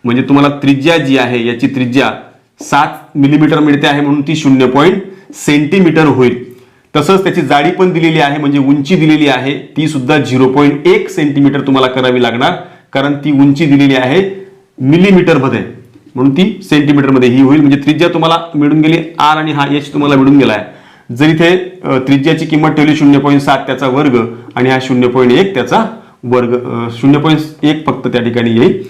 म्हणजे तुम्हाला त्रिज्या जी आहे याची त्रिज्या 7 मिलीमीटर मिळते आहे म्हणून ती 0 सेंटीमीटर होईल. तसंच त्याची जाडी पण दिलेली आहे म्हणजे उंची दिलेली आहे ती सुद्धा 0.1 सेंटीमीटर तुम्हाला करावी लागणार कारण ती उंची दिलेली आहे मिलीमीटर मध्ये. म्हणून ती सेंटीमीटरमध्ये ही होईल. म्हणजे त्रिज्या तुम्हाला मिळून गेली R आणि हा H तुम्हाला मिळून गेला आहे. जर इथे त्रिज्याची किंमत ठेवली 0.7 त्याचा वर्ग आणि हा 0.1 त्याचा वर्ग, 0.1 फक्त त्या ठिकाणी येईल.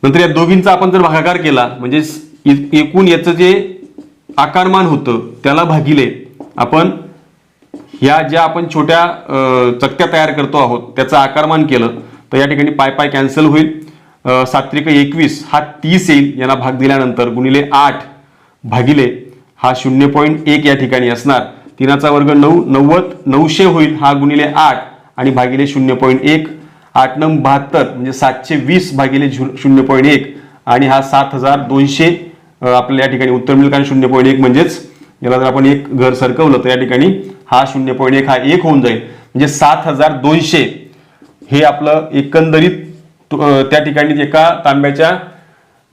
नंतर या दोघींचा आपण जर भागाकार केला म्हणजे एकूण याचं जे आकारमान होतं त्याला भागिले आपण ह्या ज्या आपण छोट्या चकत्या तयार करतो आहोत त्याचं आकारमान केलं तर या ठिकाणी पाय पाय कॅन्सल होईल. 7×21 हा 30 येईल. यांना भाग दिल्यानंतर गुणिले 8 भागिले हा 0.1 या ठिकाणी असणार. 3चा वर्ग 9, 90, 900 होईल. हा गुणिले 8 आणि भागिले 0.1, 8 9 72 म्हणजे 720 भागिले 0.1 आणि हा 7200 आपल्याला या ठिकाणी उत्तर मिळेल. कारण 0.1 म्हणजेच याला जर आपण एक घर सरकवलं तर या ठिकाणी हा 0.1 हा 1 होऊन जाईल. म्हणजे 7200 हे आपलं एकंदरीत त्या ठिकाणी एका तांब्याच्या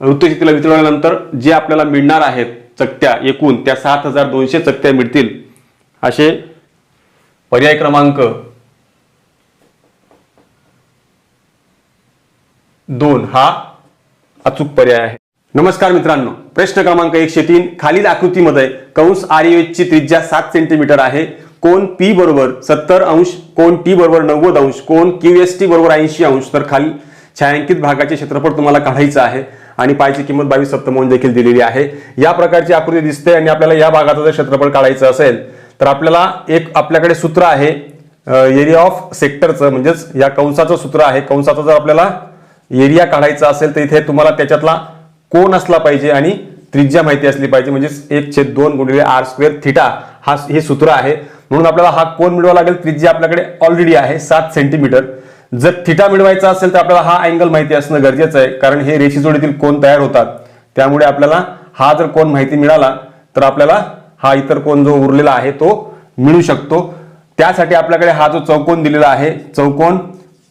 वृत्तचित्राला वितळल्यानंतर जे आपल्याला मिळणार आहेत चकत्या एकूण त्या 7200 चकत्या मिळतील. असे पर्याय क्रमांक 2 हा अचूक पर्याय आहे. नमस्कार मित्रांनो, प्रश्न क्रमांक 103 खालील आकृतीमध्ये कंस ROH ची त्रिज्या 7 सेंटीमीटर आहे. कोण P बरोबर 70 अंश, कोण T बरोबर 90 अंश, कोण QST बरोबर 80 अंश. तर खाली छायांकित भागाचे क्षेत्रफळ तुम्हाला काढायचं आहे आणि पायची किंमत 22 सप्तमांश देखील दिलेली आहे. या प्रकारची आकृती दिसते आणि आपल्याला या भागाचं जर क्षेत्रफळ काढायचं असेल तर आपल्याला एक आपल्याकडे सूत्र आहे एरिया ऑफ सेक्टरचं, म्हणजेच या कंसाचं सूत्र आहे. कंसाचा जर आपल्याला एरिया काढायचा असेल तर इथे तुम्हाला त्याच्यातला कोन असला पाहिजे आणि त्रिज्या माहिती असली पाहिजे. म्हणजेच 1/2 गुणिले r² थिटा हा हे सूत्र आहे. म्हणून आपल्याला हा कोन मिळवावा लागेल. त्रिज्या आपल्याकडे ऑलरेडी आहे 7 सेंटीमीटर. जर थिटा मिळवायचा असेल तर आपल्याला हा अँगल माहिती असणं गरजेचं आहे, कारण हे रेषीजोडीतील कोन तयार होतात. त्यामुळे आपल्याला हा जर कोन माहिती मिळाला तर आपल्याला हा इतर कोन जो उरलेला आहे तो मिळू शकतो. त्यासाठी आपल्याकडे हा जो चौकोन दिलेला आहे चौकोन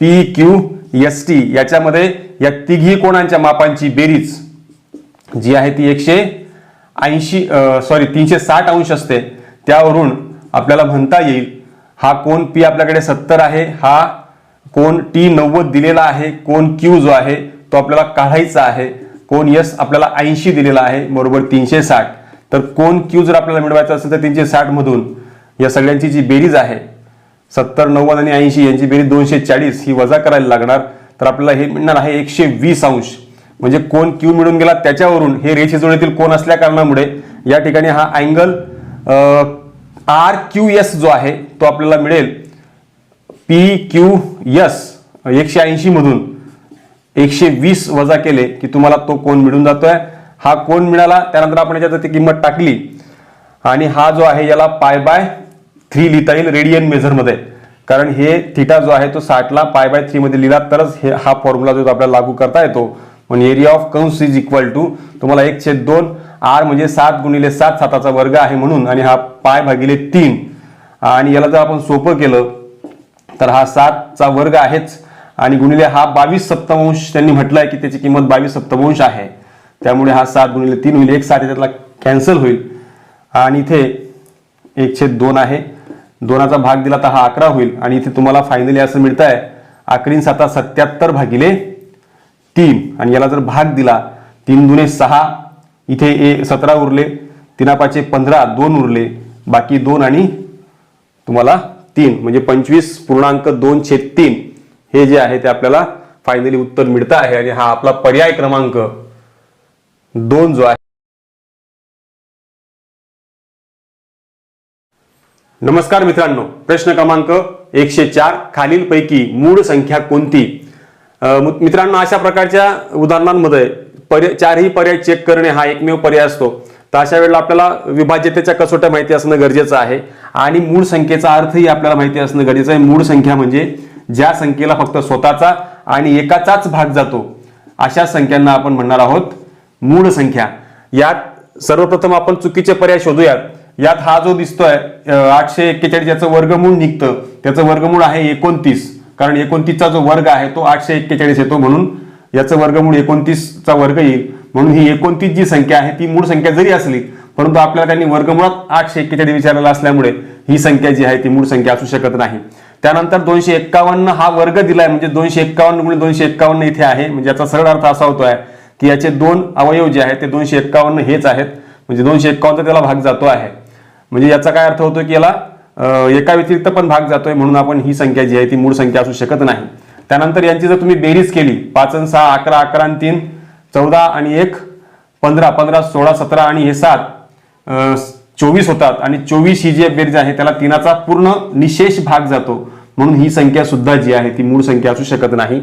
PQST याच्यामध्ये या तिघी कोणांच्या मापांची बेरीज जी आहे ती 360 अंश असते. त्यावरून आपल्याला म्हणता येईल हा कोन P आपल्याकडे 70 आहे, हा कोन T 90 दिलेला आहे, कोन Q जो आहे तो आपल्याला काढायचा आहे, कोन S आपल्याला 80 दिलेला आहे बरोबर 360. तर कोन Q जर आपल्याला मिळवायचा असेल तर 360 मधून या सगळ्यांची जी बेरीज आहे 70 90 आणि 80 यांची बेरीज 240 ही वजा करायला लागणार. तर आपल्याला हे मिळणार आहे 120 अंश. म्हणजे कोन Q मिळून गेला. त्याच्यावरून हे रेषेजोडीतील कोन असल्या कारणामुळे या ठिकाणी हा अँगल RQS जो आहे तो आपल्याला मिळेल PQS. 180 मधून 120 वजा केले की तुम्हाला तो कोन मिळून जातोय. हा कोन मिळाला त्यानंतर आपण याच्यात ती किंमत टाकली आणि हा जो आहे याला π/3 लिहिता येईल रेडियन मेजर मध्ये, कारण हे थिटा जो आहे तो 60 ला π/3 मध्ये लिहिला तरच हा फॉर्म्युला जो आपल्याला लागू करता येतो. पण एरिया ऑफ कंस इज इक्वल टू तुम्हाला 1/2 r म्हणजे 7 गुणिले 7 7चा वर्ग आहे म्हणून, आणि हा π/3 आणि याला जर आपण सोपं केलं तर हा 7चा वर्ग आहेच आणि गुणिले हा 22 सप्तमांश त्यांनी म्हटलंय की त्याची किंमत 22 सप्तमांश आहे. त्यामुळे हा 7 गुणिले 3 होईल, 1 7 त्यातला कॅन्सल होईल आणि इथे 1/2 आहे. 2चा भाग दिला तर हा 11 होईल आणि इथे तुम्हाला फायनली असं मिळतं आहे 11 77 भागिले 3 आणि याला जर भाग दिला 3 दुने 6 इथे 17 उरले, 3 5 15 2 उरले, बाकी 2 आणि तुम्हाला 3 म्हणजे 25.2/3 हे जे आहे ते आपल्याला फायनली उत्तर मिळतं आहे आणि हा आपला पर्याय क्रमांक 2 जो आहे. नमस्कार मित्रांनो, प्रश्न क्रमांक 104 खालीलपैकी मूळ संख्या कोणती. मित्रांनो अशा प्रकारच्या उदाहरणांमध्ये चारही पर्याय चेक करणे हा एकमेव पर्याय असतो. तर अशा वेळेला आपल्याला विभाज्यतेच्या कसोट्या माहिती असणं गरजेचं आहे आणि मूळ संख्येचा अर्थही आपल्याला माहिती असणं गरजेचं आहे. मूळ संख्या म्हणजे ज्या संख्येला फक्त स्वतःचा आणि एकाचाच भाग जातो अशा संख्यांना आपण म्हणणार आहोत मूळ संख्या. यात सर्वप्रथम आपण चुकीचे पर्याय शोधूयात. यात हा जो दिसतोय 841 याचं वर्गमूळ निघतं, त्याचं वर्गमूळ आहे 29, कारण 29चा जो वर्ग आहे तो 841 येतो म्हणून याचं वर्गमूळ 29चा वर्ग येईल. म्हणून ही 29 जी संख्या आहे ती मूळ संख्या जरी असली परंतु आपल्याला त्यांनी वर्गमुळात 841 विचारलेला असल्यामुळे ही संख्या जी आहे ती मूळ संख्या असू शकत नाही. त्यानंतर 251 हा वर्ग दिलाय म्हणजे 251 गुणिले 251 इथे आहे, म्हणजे याचा सरळ अर्थ असा होतोय की याचे दोन अवयव जे आहेत ते 251 हेच आहेत, म्हणजे 251 त्याला भाग जातो आहे. म्हणजे याचा काय अर्थ होतो की याला एका व्यतिरिक्त पण भाग जातोय, म्हणून आपण ही संख्या जी आहे ती मूळ संख्या असू शकत नाही. त्यानंतर यांची जर तुम्ही बेरीज केली 5 आणि 6 11, 11 आणि 3 14 आणि 1 15, 15 16 17 आणि हे 7 24 होतात, आणि 24 ही जी बेरीज आहे त्याला 3चा पूर्ण निशेष भाग जातो, म्हणून ही संख्या सुद्धा जी आहे ती मूळ संख्या असू शकत नाही.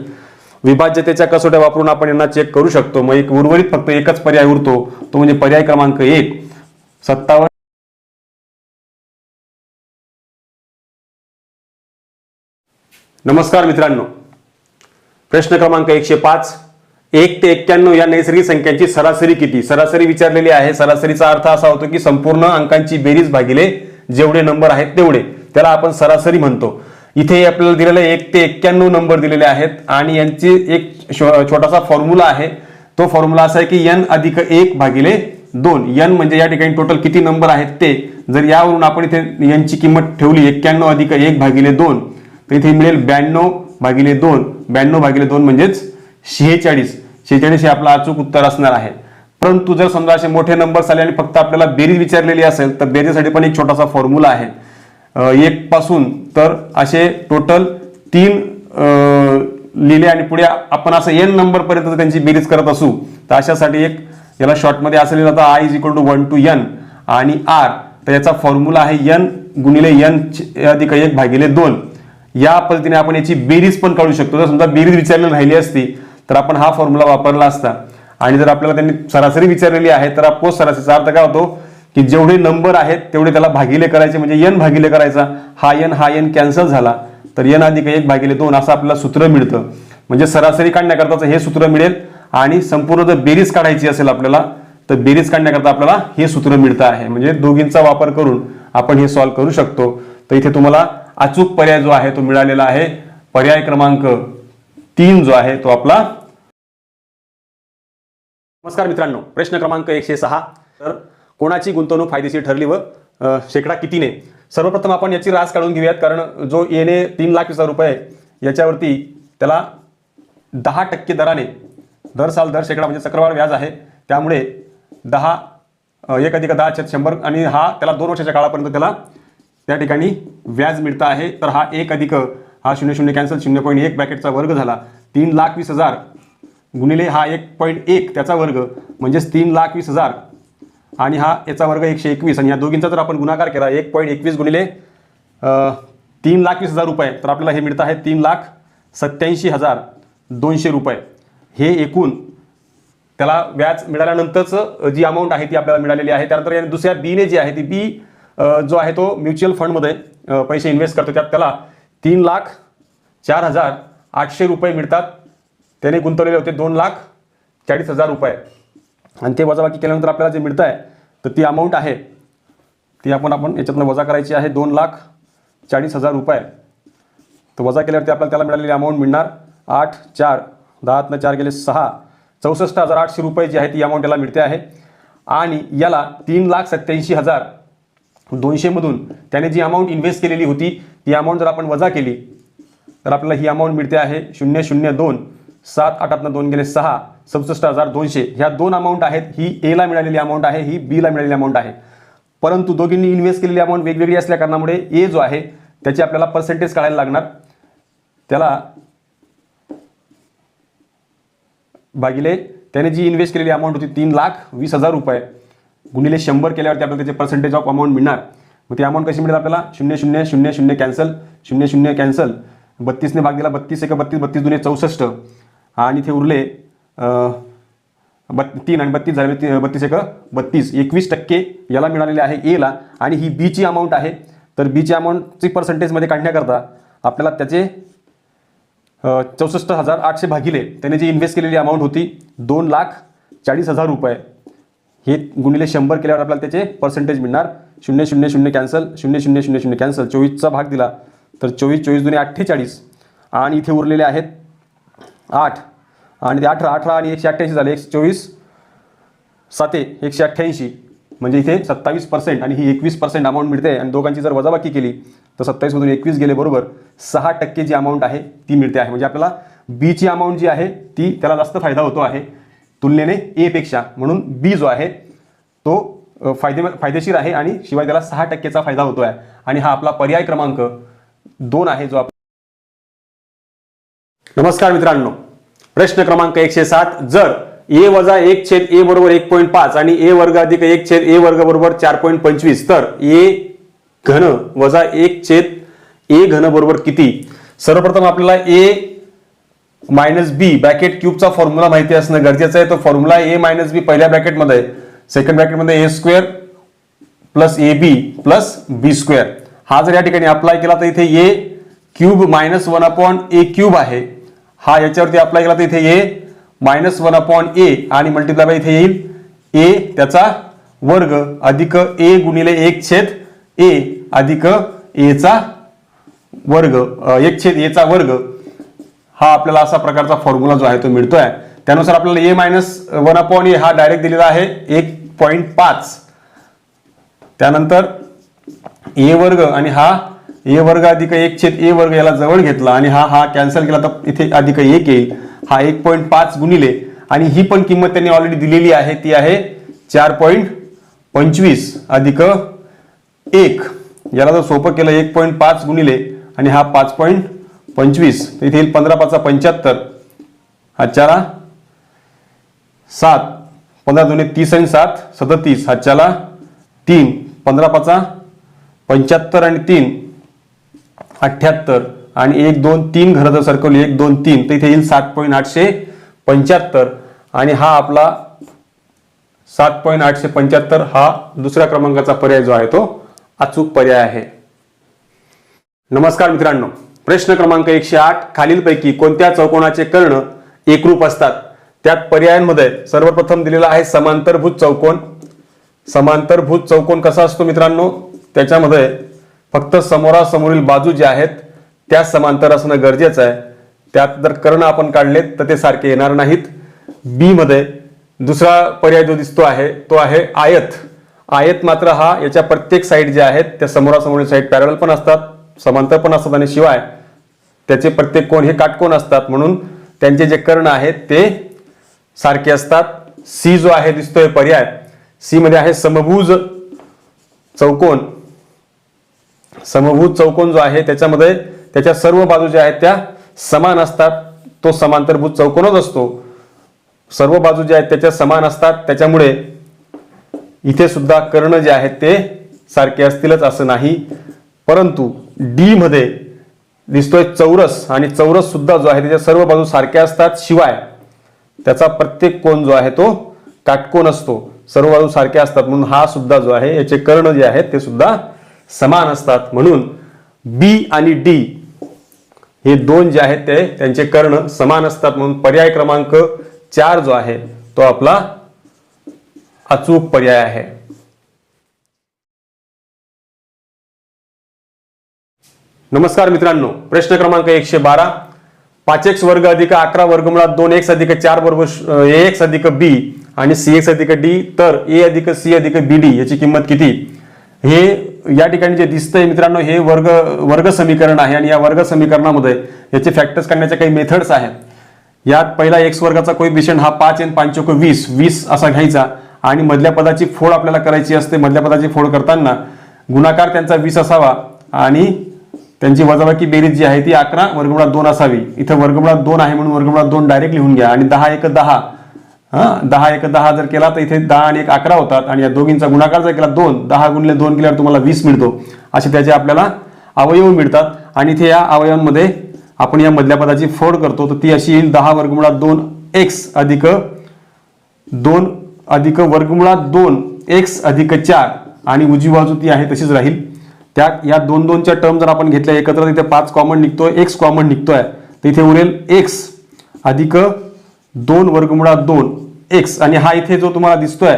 विभाज्यतेच्या कसोट्या वापरून आपण यांना चेक करू शकतो. मग एक उर्वरित फक्त एकच पर्याय उरतो, तो म्हणजे पर्याय क्रमांक 1 57. नमस्कार मित्रांनो, प्रश्न क्रमांक 105. 1 ते 91 या नैसर्गिक संख्यांची सरासरी किती? सरासरी विचारलेली आहे. सरासरीचा अर्थ असा होतो की संपूर्ण अंकांची बेरीज भागिले जेवढे नंबर आहेत तेवढे, त्याला आपण सरासरी म्हणतो. इथे आपल्याला दिलेले 1 ते 91 नंबर दिलेले आहेत आणि यांची एक छोटासा फॉर्म्युला आहे. तो फॉर्म्युला असा आहे की n अधिक 1 भागिले 2. n म्हणजे या ठिकाणी टोटल किती नंबर आहेत ते. जर यावरून आपण इथे n ची किंमत ठेवली 91 अधिक 1 भागिले 2, तर इथे मिळेल 92 भागिले 2. 92 भागिले 2 म्हणजेच 46. 46 हे आपलं अचूक उत्तर असणार आहे. परंतु जर समजा असे मोठे नंबर्स आले आणि फक्त आपल्याला बेरीज विचारलेली असेल तर बेरीजसाठी पण एक छोटासा फॉर्म्युला आहे 1 पासून. तर असे टोटल 3 लिहिले आणि पुढे आपण असं n नंबर पर्यंत त्यांची बेरीज करत असू तर अशासाठी एक याला शॉर्टमध्ये असं लिहिलं जातं I = 1 to n आणि r. तर याचा फॉर्म्युला आहे n गुणिले n अधिक 1 भागिले 2. या पद्धतीने आपण याची बेरीज पण काढू शकतो. जर समजा बेरीज विचारलेली राहिली असती तर आपण हा फॉर्म्युला वापरला असता, आणि जर आपल्याला त्यांनी सरासरी विचारलेली आहे तर ऑफकोर्स सरासरीचा अर्थ काय होतो की जेवढे नंबर आहेत तेवढे त्याला भागिले करायचे, म्हणजे n भागिले करायचा. हा n कॅन्सल झाला तर n अधिक 1 भागिले 2 असं आपल्याला सूत्र मिळतं. म्हणजे सरासरी काढण्याकरताच हे सूत्र मिळेल, आणि संपूर्ण जर बेरीज काढायची असेल आपल्याला तर बेरीज काढण्याकरता आपल्याला हे सूत्र मिळतं आहे. म्हणजे दोघींचा वापर करून आपण हे सॉल्व्ह करू शकतो. तर इथे तुम्हाला अचूक पर्याय जो आहे तो मिळालेला आहे. पर्याय क्रमांक 3 जो आहे तो आपला. नमस्कार मित्रांनो, प्रश्न क्रमांक 106. तर कोणाची गुंतवणूक फायदेशीर ठरली व शेकडा कितीने? सर्वप्रथम आपण याची रास काढून घेऊयात, कारण जो येणे 3,20,000 रुपये याच्यावरती त्याला 10% दराने दर साल दर शेकडा म्हणजे चक्रवाढ व्याज आहे. त्यामुळे 10 1 अधिक 10 100, आणि हा त्याला 2 वर्षाच्या काळापर्यंत त्याला त्या ठिकाणी व्याज मिळतं आहे. तर हा 1 अधिक हा 0 कॅन्सल 0.1 ब्रॅकेटचा वर्ग झाला. 3,20,000 गुणिले हा 1.1 त्याचा वर्ग म्हणजेच 3,20,000, आणि हा याचा वर्ग 121, आणि या दोघींचा जर आपण गुणाकार केला 1.21 गुणिले 3,20,000 रुपये तर आपल्याला हे मिळतं आहे 3,87,200 रुपये. हे एकूण त्याला व्याज मिळाल्यानंतरच जी अमाऊंट आहे ती आपल्याला मिळालेली आहे. त्यानंतर या दुसऱ्या बीने जी आहे ती बी जो आहे तो म्युच्युअल फंडमध्ये पैसे इन्व्हेस्ट करतो, त्यात त्याला 3,04,800 रुपये मिळतात. त्याने गुंतवलेले होते 2,40,000 रुपये, आणि ते वजाबाकी केल्यानंतर आपल्याला जे मिळतं आहे तर ती अमाऊंट आहे ती आपण याच्यातनं वजा करायची आहे 2,40,000 रुपये. तर वजा केल्यावरती आपल्याला त्याला मिळालेली अमाऊंट मिळणार 8 4 10 4 गेले 6 64,800 रुपये जी आहे ती अमाऊंट याला मिळते आहे. आणि याला 3,87,200 मधून त्याने जी अमाऊंट इन्व्हेस्ट केलेली होती ती अमाऊंट जर आपण वजा केली तर आपल्याला ही अमाऊंट मिळते आहे 002 7 8 2 गेले 6 67,200. ह्या 2 अमाऊंट आहेत. ही एला मिळालेली अमाऊंट आहे, ही बीला मिळालेली अमाऊंट आहे. परंतु दोघींनी इन्व्हेस्ट केलेली अमाऊंट वेगवेगळी असल्या कारणामुळे ए जो आहे त्याची आपल्याला पर्सेंटेज काढायला लागणार. त्याला भागिले त्याने जी इन्व्हेस्ट केलेली अमाऊंट होती 3,20,000 रुपये गुणिले 100 केल्यावरती आपल्याला त्याचे पर्सेंटेज ऑफ अमाऊंट मिळणार. मग ती अमाऊंट कशी मिळेल आपल्याला 0,0,0,0 कॅन्सल 0,0 कॅन्सल 32 ने भाग दिला 32 1 32 32 दुने 64, आणि इथे उरले 3 आणि 32 झाले 32 1 32 21% याला मिळालेले आहे एला. आणि ही बीची अमाऊंट आहे. तर बीची अमाऊंटची पर्सेंटेजमध्ये काढण्याकरता आपल्याला त्याचे 64,800 भागिले त्याने जी इन्व्हेस्ट केलेली अमाऊंट होती 2,40,000 रुपये हे गुणिले 100 केल्यावर आपल्याला त्याचे पर्सेंटेज मिळणार. 0,0,0 कॅन्सल 0,0,0 कॅन्सल 24चा भाग दिला तर 24 24 दुने 48, आणि इथे उरलेले आहेत 8 आणि ते 18 18 आणि 188 झाले 24 7 188, म्हणजे इथे 27% आणि ही 21% अमाऊंट मिळते. आणि दोघांची जर वजाबाकी केली तर 27 मधून 21 गेले बरोबर 6% जी अमाऊंट आहे ती मिळते आहे. म्हणजे आपल्याला बीची अमाऊंट जी आहे ती त्याला जास्त फायदा होतो आहे. तुलनेने ए पेक्षा, म्हणून बी जो आहे तो फायदेशीर आहे आणि शिवाय त्याला 6% फायदा होतोय आणि हा आपला पर्याय क्रमांक 2 आहे जो नमस्कार मित्रांनो, प्रश्न क्रमांक 107. जर ए वजा 1 छेद ए बरोबर 1.5 आणि ए वर्ग अधिक 1 छेद ए वर्ग बरोबर 4.25 तर ए घन वजा 1 छेद ए घन बरोबर किती? सर्वप्रथम आपल्याला ए मायनस बी ब्रॅकेट क्यूबचा फॉर्म्युला माहिती असणं गरजेचं आहे. तो फॉर्म्युला ए मायनस बी पहिल्या ब्रॅकेटमध्ये, सेकंड ब्रॅकेटमध्ये A square plus A B plus B square. हा जर या ठिकाणी अप्लाय केला तर इथे ए क्यूब मायनस 1/a³ आहे. हा याच्यावरती अप्लाय केला तर इथे ए मायनस 1/a आणि मल्टिप्लाय बाय इथे येईल ए त्याचा वर्ग अधिक ए गुणिले 1 छेद ए अधिक एचा वर्ग 1 छेद एचा वर्ग. हा आपल्याला असा प्रकारचा फॉर्म्युला जो आहे तो मिळतोय. त्यानुसार आपल्याला ए मायनस 1/a हा डायरेक्ट दिलेला आहे 1.5. त्यानंतर ए वर्ग आणि हा ए वर्ग अधिक 1 छेद ए वर्ग याला जवळ घेतला आणि हा कॅन्सल केला तर इथे अधिक 1 येईल. हा 1.5 गुणिले आणि ही पण किंमत त्यांनी ऑलरेडी दिलेली आहे ती आहे 4.25 अधिक 1. याला जर सोपं केलं 1.5 गुणिले आणि हा 5.25 तर इथे येईल 15×5=75. हा 4 7 15 2 30 आणि 7 37. हा 3 15×5=75 आणि 3 78 आणि 1 2 3 घरं जर सरकवली 1 2 3 तर इथे येईल 7.875 आणि हा आपला 7.875 हा दुसऱ्या क्रमांकाचा पर्याय जो आहे तो अचूक पर्याय आहे. नमस्कार मित्रांनो, प्रश्न क्रमांक 108. खालीलपैकी कोणत्या चौकोनाचे कर्ण एकरूप असतात? त्यात पर्यायांमध्ये सर्वप्रथम दिलेला आहे समांतरभुज चौकोन. समांतरभुज चौकोन कसा असतो मित्रांनो? त्याच्यामध्ये फक्त समोरासमोरील बाजू ज्या आहेत त्या समांतर असणं गरजेचं आहे. त्यात जर कर्ण आपण काढलेत तर ते सारखे येणार नाहीत. बी मध्ये दुसरा पर्याय जो दिसतो आहे तो आहे आयत. आयत मात्र हा याच्या प्रत्येक साईड ज्या आहेत त्या समोरासमोरील साईड पॅरलल पण असतात, समांतर पण असतात आणि शिवाय त्याचे प्रत्येक कोण हे काटकोन असतात, म्हणून त्यांचे जे कर्ण आहेत ते सारखे असतात. सी जो आहे दिसतोय पर्याय, सी मध्ये आहे समभुज चौकोन. समभुज चौकोन जो आहे त्याच्यामध्ये त्याच्या सर्व बाजू ज्या आहेत त्या समान असतात. तो समांतरभुज चौकोनच असतो. सर्व बाजू ज्या आहेत त्याच्या समान असतात, त्याच्यामुळे इथे सुद्धा कर्ण जे आहेत ते सारखे असतीलच असं नाही. परंतु डी मध्ये दिसतोय चौरस आणि चौरस सुद्धा जो आहे त्याच्या सर्व बाजू सारख्या असतात, शिवाय त्याचा प्रत्येक कोन जो आहे तो काटकोन असतो. सर्व बाजू सारख्या असतात म्हणून हा सुद्धा जो आहे याचे कर्ण जे आहेत ते सुद्धा समान असतात. म्हणून बी आणि डी हे दोन जे आहेत ते त्यांचे कर्ण समान असतात, म्हणून पर्याय क्रमांक 4 जो आहे तो आपला अचूक पर्याय आहे. नमस्कार मित्रांनो, प्रश्न क्रमांक 112. 5x वर्ग अधिक 11 वर्गमुळात 2x अधिक 4 बरोबर ax अधिक b आणि cx अधिक d तर a अधिक c अधिक bd याची किंमत किती? हे या ठिकाणी जे दिसतंय मित्रांनो हे वर्ग समीकरण आहे आणि या वर्ग समीकरणामध्ये याचे फॅक्टर्स काढण्याच्या काही मेथड्स आहेत. यात पहिला x वर्गाचा कोएफिशियंट हा 5 आणि 5 चौक 20 असा घ्यायचा आणि मधल्या पदाची फोड आपल्याला करायची असते. मधल्या पदाची फोड करताना गुणाकार त्यांचा 20 असावा आणि त्यांची वजाबाकी बेरीज जी आहे ती 11 वर्गमुळात 2 असावी. इथं वर्गमुळात 2 आहे म्हणून वर्गमुळात 2 डायरेक्ट लिहून घ्या आणि 10 1 10 10 1 10 जर केला तर इथे 10 आणि 1 11 होतात आणि या दोघींचा गुणाकार जर केला 2 10 गुणिले 2 केल्यावर तुम्हाला 20 मिळतो. असे त्याचे आपल्याला अवयव मिळतात आणि इथे या अवयवांमध्ये आपण या मधल्या पदाची फोड करतो तर ती अशी येईल 10 वर्गमुळात 2x अधिक 2 अधिक वर्गमुळात 2x अधिक 4 आणि उजवी बाजू ती आहे तशीच राहील. त्या या 2 2च्या टर्म जर आपण घेतल्या एकत्र तिथे 5 कॉमन निघतोय, x कॉमन निघतोय तर इथे उरेल x अधिक 2 वर्गमुळात 2x आणि हा इथे जो तुम्हाला दिसतोय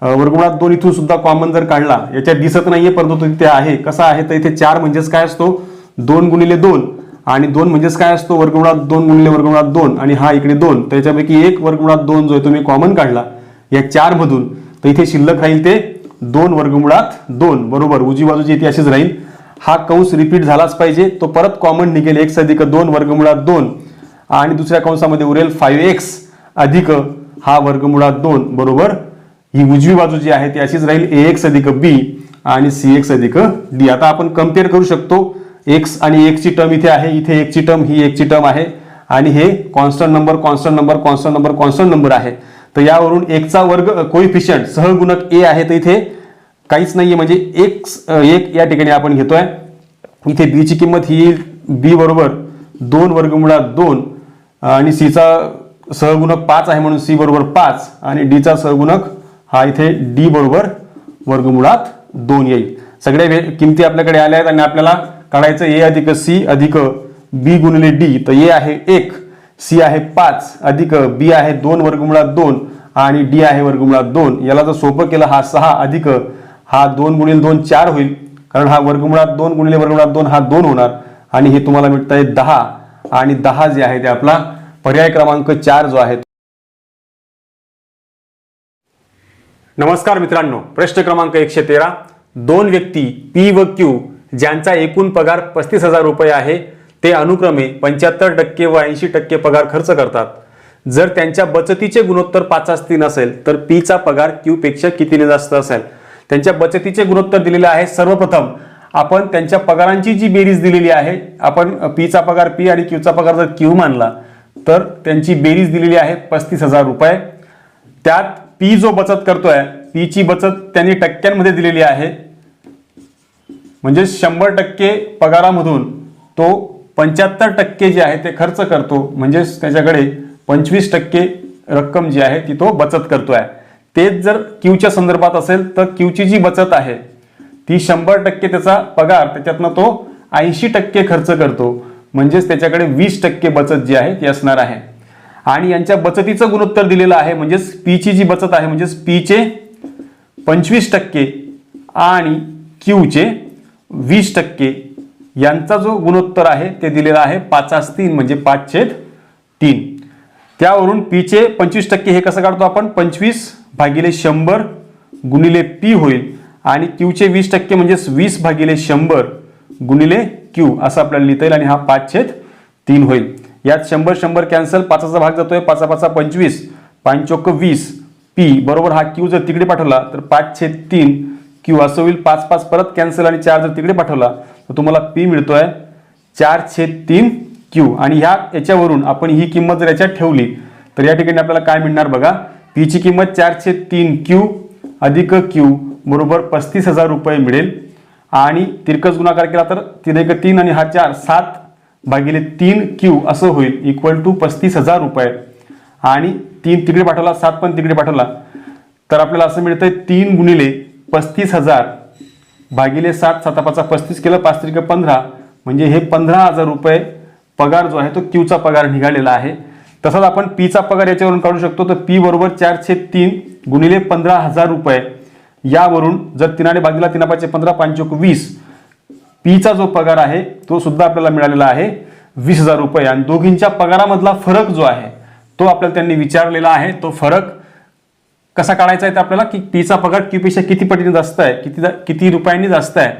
वर्गमुळात 2 इथून सुद्धा कॉमन जर काढला याच्यात दिसत नाहीये परंतु तो इथे आहे. कसा आहे तर इथे 4 म्हणजेच काय असतो 2 गुणिले 2 आणि 2 म्हणजेच काय असतो वर्गमुळात 2 गुणिले वर्गमुळात 2 आणि हा इकडे 2 त्याच्यापैकी 1 वर्गमुळात 2 जो आहे तुम्ही कॉमन काढला या 4 मधून तर इथे शिल्लक राहील ते 2 वर्गमुळात 2 बरोबर. उजवी बाजूची ती अशीच राहील. हा कंस रिपीट झालाच पाहिजे, तो परत कॉमन निघेल x अधिक 2 वर्गमुळात 2 आणि दुसऱ्या कंसामध्ये उरेल 5x अधिक हा वर्गमुळात 2 बरोबर ही उजवी बाजू जी आहे ती अशीच राहील ax अधिक b आणि cx अधिक d. आता आपण कम्पेअर करू शकतो x आणि x ची टर्म इथे आहे, इथे x ची टर्म ही x ची टर्म आहे आणि हे constant number constant number constant number constant number आहे. तर यावरून x चा वर्ग कोइफिशियंट सहगुणक a आहे, तर इथे काहीच नाहीये म्हणजे एक या ठिकाणी आपण घेतोय. इथे b ची किंमत ही येईल b बरोबर 2 वर्गमुळात 2 आणि c चा सहगुणक 5 आहे म्हणून c बरोबर 5 आणि d चा सहगुणक हा इथे d बरोबर वर्गमुळात 2 येईल. सगळ्या किमती आपल्याकडे आल्या आहेत आणि आपल्याला काढायचं a अधिक c अधिक b गुणिले d. तर a आहे 1, c आहे 5 अधिक b आहे 2 वर्गमुळात 2 आणि d आहे वर्गमुळात 2. याला जर सोपं केलं हा 6 अधिक हा 2 गुणिले 2 4 होईल, कारण हा वर्गमुळात 2 गुणिले वर्गमुळात 2 हा 2 होणार आणि हे तुम्हाला मिळतंय 10 आणि 10 जे आहे ते आपला पर्याय क्रमांक 4 जो आहे. नमस्कार मित्रांनो, प्रश्न क्रमांक 113. दोन व्यक्ती P व Q ज्यांचा एकूण पगार 35,000 रुपये आहे ते अनुक्रमे 75% व 80% पगार खर्च करतात. जर त्यांच्या बचतीचे गुणोत्तर 5:3 असेल तर P चा पगार Q पेक्षा कितीने जास्त असेल. त्यांच्या बचतीचे गुणोत्तर दिलेले आहे. सर्वप्रथम आपण त्यांच्या पगारांची जी बेरीज दिलेली आहे, आपण P चा पगार P आणि Q चा पगार जर Q मानला तर त्यांची बेरीज दिलेली आहे 35,000 रुपये. त्यात P जो बचत करतोय, P ची बचत त्यांनी टक्क्यांमध्ये दिलेली आहे, म्हणजे 100% पगारामधून तो 75% जे आहे ते खर्च करतो, म्हणजे त्याच्याकडे 25% रक्कम जी आहे ती तो बचत करतोय. तेच जर Qच्या संदर्भात असेल तर Qची जी बचत आहे ती 100% त्याचा पगार, त्याच्यातनं तो 80% खर्च करतो, म्हणजेच त्याच्याकडे 20% बचत जी आहे ती असणार आहे. आणि यांच्या बचतीचं गुणोत्तर दिलेलं आहे, म्हणजेच P ची जी बचत आहे म्हणजेच P चे 25% आणि Q चे 20% यांचा जो गुणोत्तर आहे ते दिलेला आहे 5:3 म्हणजे 5/3. त्यावरून P चे 25% हे कसं काढतो आपण, 25/100 गुणिले P होईल आणि Q चे 20% म्हणजेच 20/100 गुणिले Q असं आपल्याला लिहिता येईल आणि हा 5/3 होईल. यात 100 कॅन्सल, 5चा भाग जातोय, 5 25, 5 चोक 20 P बरोबर हा Q जर तिकडे पाठवला तर 5/3 Q असं होईल. 5 परत कॅन्सल आणि 4 जर तिकडे पाठवला तर तुम्हाला P मिळतोय 4/3 Q. आणि याच्यावरून आपण ही किंमत जर याच्यात ठेवली तर या ठिकाणी आपल्याला काय मिळणार बघा, P ची किंमत 4/3 Q अधिक Q बरोबर 35,000 रुपये मिळेल. आणि तिरकस गुणाकार केला तर 3 × 3 आणि हा 4 7/3 Q असं होईल इक्वल टू 35,000 रुपये. आणि 3 तिकडे पाठवला, 7 पण तिकडे पाठवला तर आपल्याला असं मिळतंय 3 गुणिले 35,000 भागिले 7, 7 35 केलं, 5 त्रिक 15 म्हणजे हे 15,000 रुपये पगार जो आहे तो Q चा पगार निघालेला आहे. तसंच आपण P चा पगार याच्यावरून काढू शकतो. तर P बरोबर 4/3 गुणिले 15,000 रुपये. यावरून जर 3 भागीला 3 5 15 5 चोक 20 P चा जो पगार आहे तो सुद्धा आपल्याला मिळालेला आहे 20,000 रुपये. आणि दोघींच्या पगारामधला फरक जो आहे तो आपल्याला त्यांनी विचारलेला आहे. तो फरक कसा काढायचा आहे आपल्याला, की P चा पगार Q पेक्षा किती पटीने जास्त आहे, किती रुपयांनी जास्त आहे.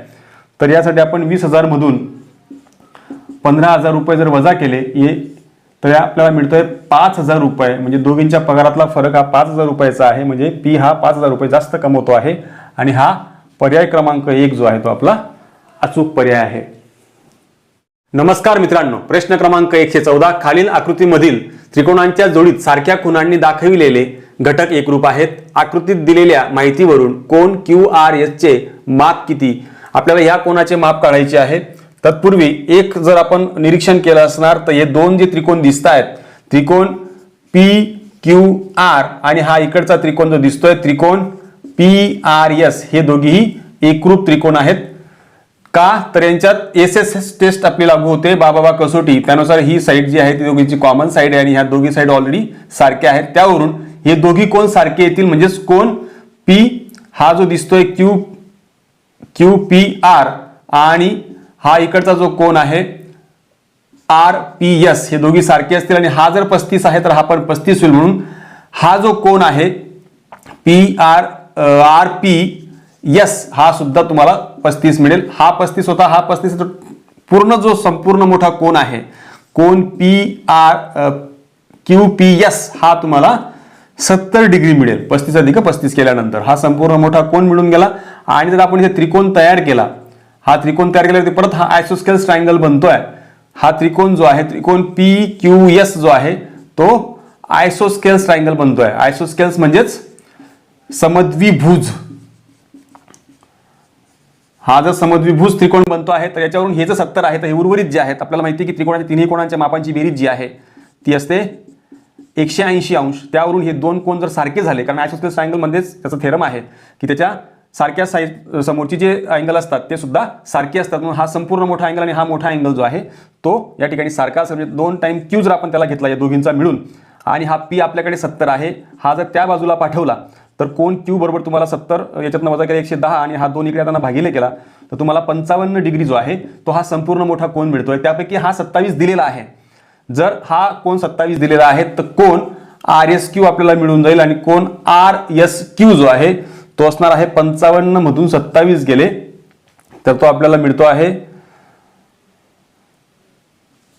तर यासाठी आपण 20,000 मधून 15,000 रुपये जर वजा केले तर आपल्याला मिळतोय 5,000 रुपये. म्हणजे दोघींच्या पगारातला फरक हा 5,000 रुपयाचा आहे. म्हणजे P हा 5,000 रुपये जास्त कमवतो आहे आणि हा पर्याय क्रमांक 1 जो आहे तो आपला अचूक पर्याय आहे. नमस्कार मित्रांनो, प्रश्न क्रमांक 114. खालील आकृतीमधील त्रिकोणांच्या जोडीत सारख्या खुणांनी दाखविलेले घटक एकरूप आहेत. आकृतीत दिलेल्या माहितीवरून कोन QRS चे माप किती. आपल्याला ह्या कोनाचे माप काढायचे आहे. तत्पूर्वी एक जर आपण निरीक्षण केलं असणार तर हे दोन जे त्रिकोण दिसत आहेत, त्रिकोण PQR आणि हा इकडचा त्रिकोण जो दिसतोय त्रिकोण PRS, हे दोघेही एकरूप त्रिकोण आहेत. का तर यांच्यात SS टेस्ट आपली लागू होते, बाबा कसोटी. त्यानुसार ही साईड जी आहे ती दोघींची कॉमन साईड आहे आणि ह्या दोघी साईड ऑलरेडी सारख्या आहेत. त्यावरून हे दोघी कोण सारखे येतील, म्हणजेच कोण P हा जो दिसतोय QPR आणि हा इकडचा जो कोण आहे RPS, हे दोघी सारखे असतील. आणि हा जर 35 आहे तर हा पण 35 होईल. म्हणून हा जो कोण आहे RPS हा सुद्धा तुम्हाला 35 मिळेल. हा 35 होता, हा 35. पूर्ण जो संपूर्ण मोठा कोण आहे कोण QPS हा तुम्हाला 70 डिग्री मिळेल 35 अधिक 35 केल्यानंतर. हा संपूर्ण मोठा कोन मिळून गेला. आणि जर आपण इथे त्रिकोण तयार केला, हा त्रिकोण तयार केल्यावरती परत हा आयसोस्केल्स ट्रायंगल बनतोय. हा त्रिकोण जो आहे, त्रिकोण PQS जो आहे तो आयसोस्केल्स ट्रायंगल बनतोय. आयसोस्केल्स म्हणजेच समद्विभुज. हा जर समद्विभुज त्रिकोण बनतो आहे तर याच्यावरून हे जर 70 आहे तर हे उर्वरित जे आहेत, आपल्याला माहिती आहे की त्रिकोणाच्या तिन्ही कोणांच्या मापांची बेरीज जी आहे ती असते 180 अंश. त्यावरून हे दोन कोण जर सारखे झाले, कारण आयसोस्केल्स ट्रायंगल मध्येच त्याचा थेरम आहे की त्याच्या सारख्या साईज समोरची जे अँगल असतात ते सुद्धा सारखे असतात. म्हणून हा संपूर्ण मोठा अँगल आणि हा मोठा अँगल जो आहे तो या ठिकाणी सारखा असेल. म्हणजे 2 टाइम Q जर आपण त्याला घेतला या दोघींचा मिळून, आणि हा P आपल्याकडे 70 आहे, हा जर त्या बाजूला पाठवला तर कोन Q बरोबर तुम्हाला 70 याच्यातनं वजा केला 110 आणि हा 2 इकडे आता भागिले केला तर तुम्हाला 55 डिग्री जो आहे तो हा संपूर्ण मोठा कोन मिळतोय. त्यापैकी हा 27 दिलेला आहे. जर हा कोन 27 दिलेला आहे तर कोन RSQ आपल्याला मिळून जाईल आणि कोन RSQ जो आहे तो असणार आहे 55 मधून 27 गेले तर तो आपल्याला मिळतो आहे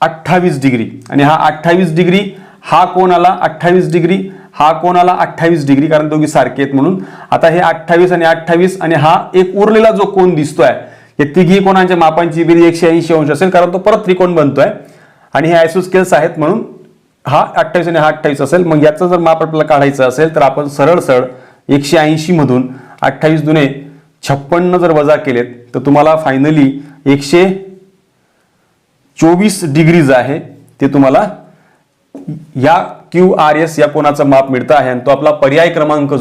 28 डिग्री. आणि हा 28 डिग्री, हा कोन आला 28 डिग्री, हा कोन आला 28 डिग्री, कारण दोघी सारखे आहेत म्हणून. आता हे 28 आणि 28 आणि हा एक उरलेला जो कोन दिसतोय, हे तिघी कोणांच्या मापांची बेरीज 180 अंश असेल, कारण तो परत त्रिकोण बनतोय आणि हे आयसोस्केल्स आहेत म्हणून हा 28 आणि हा 28 असेल. मग याचं जर माप आपल्याला काढायचं असेल तर आपण सरळ 180 मधून 28 दुने 56 जर वजा केलेत तर तुम्हाला फायनली 124 डिग्रीज आहे ते तुम्हाला या QRS या कोणाचं माप मिळतं आहे आणि तो आपला पर्याय क्रमांक.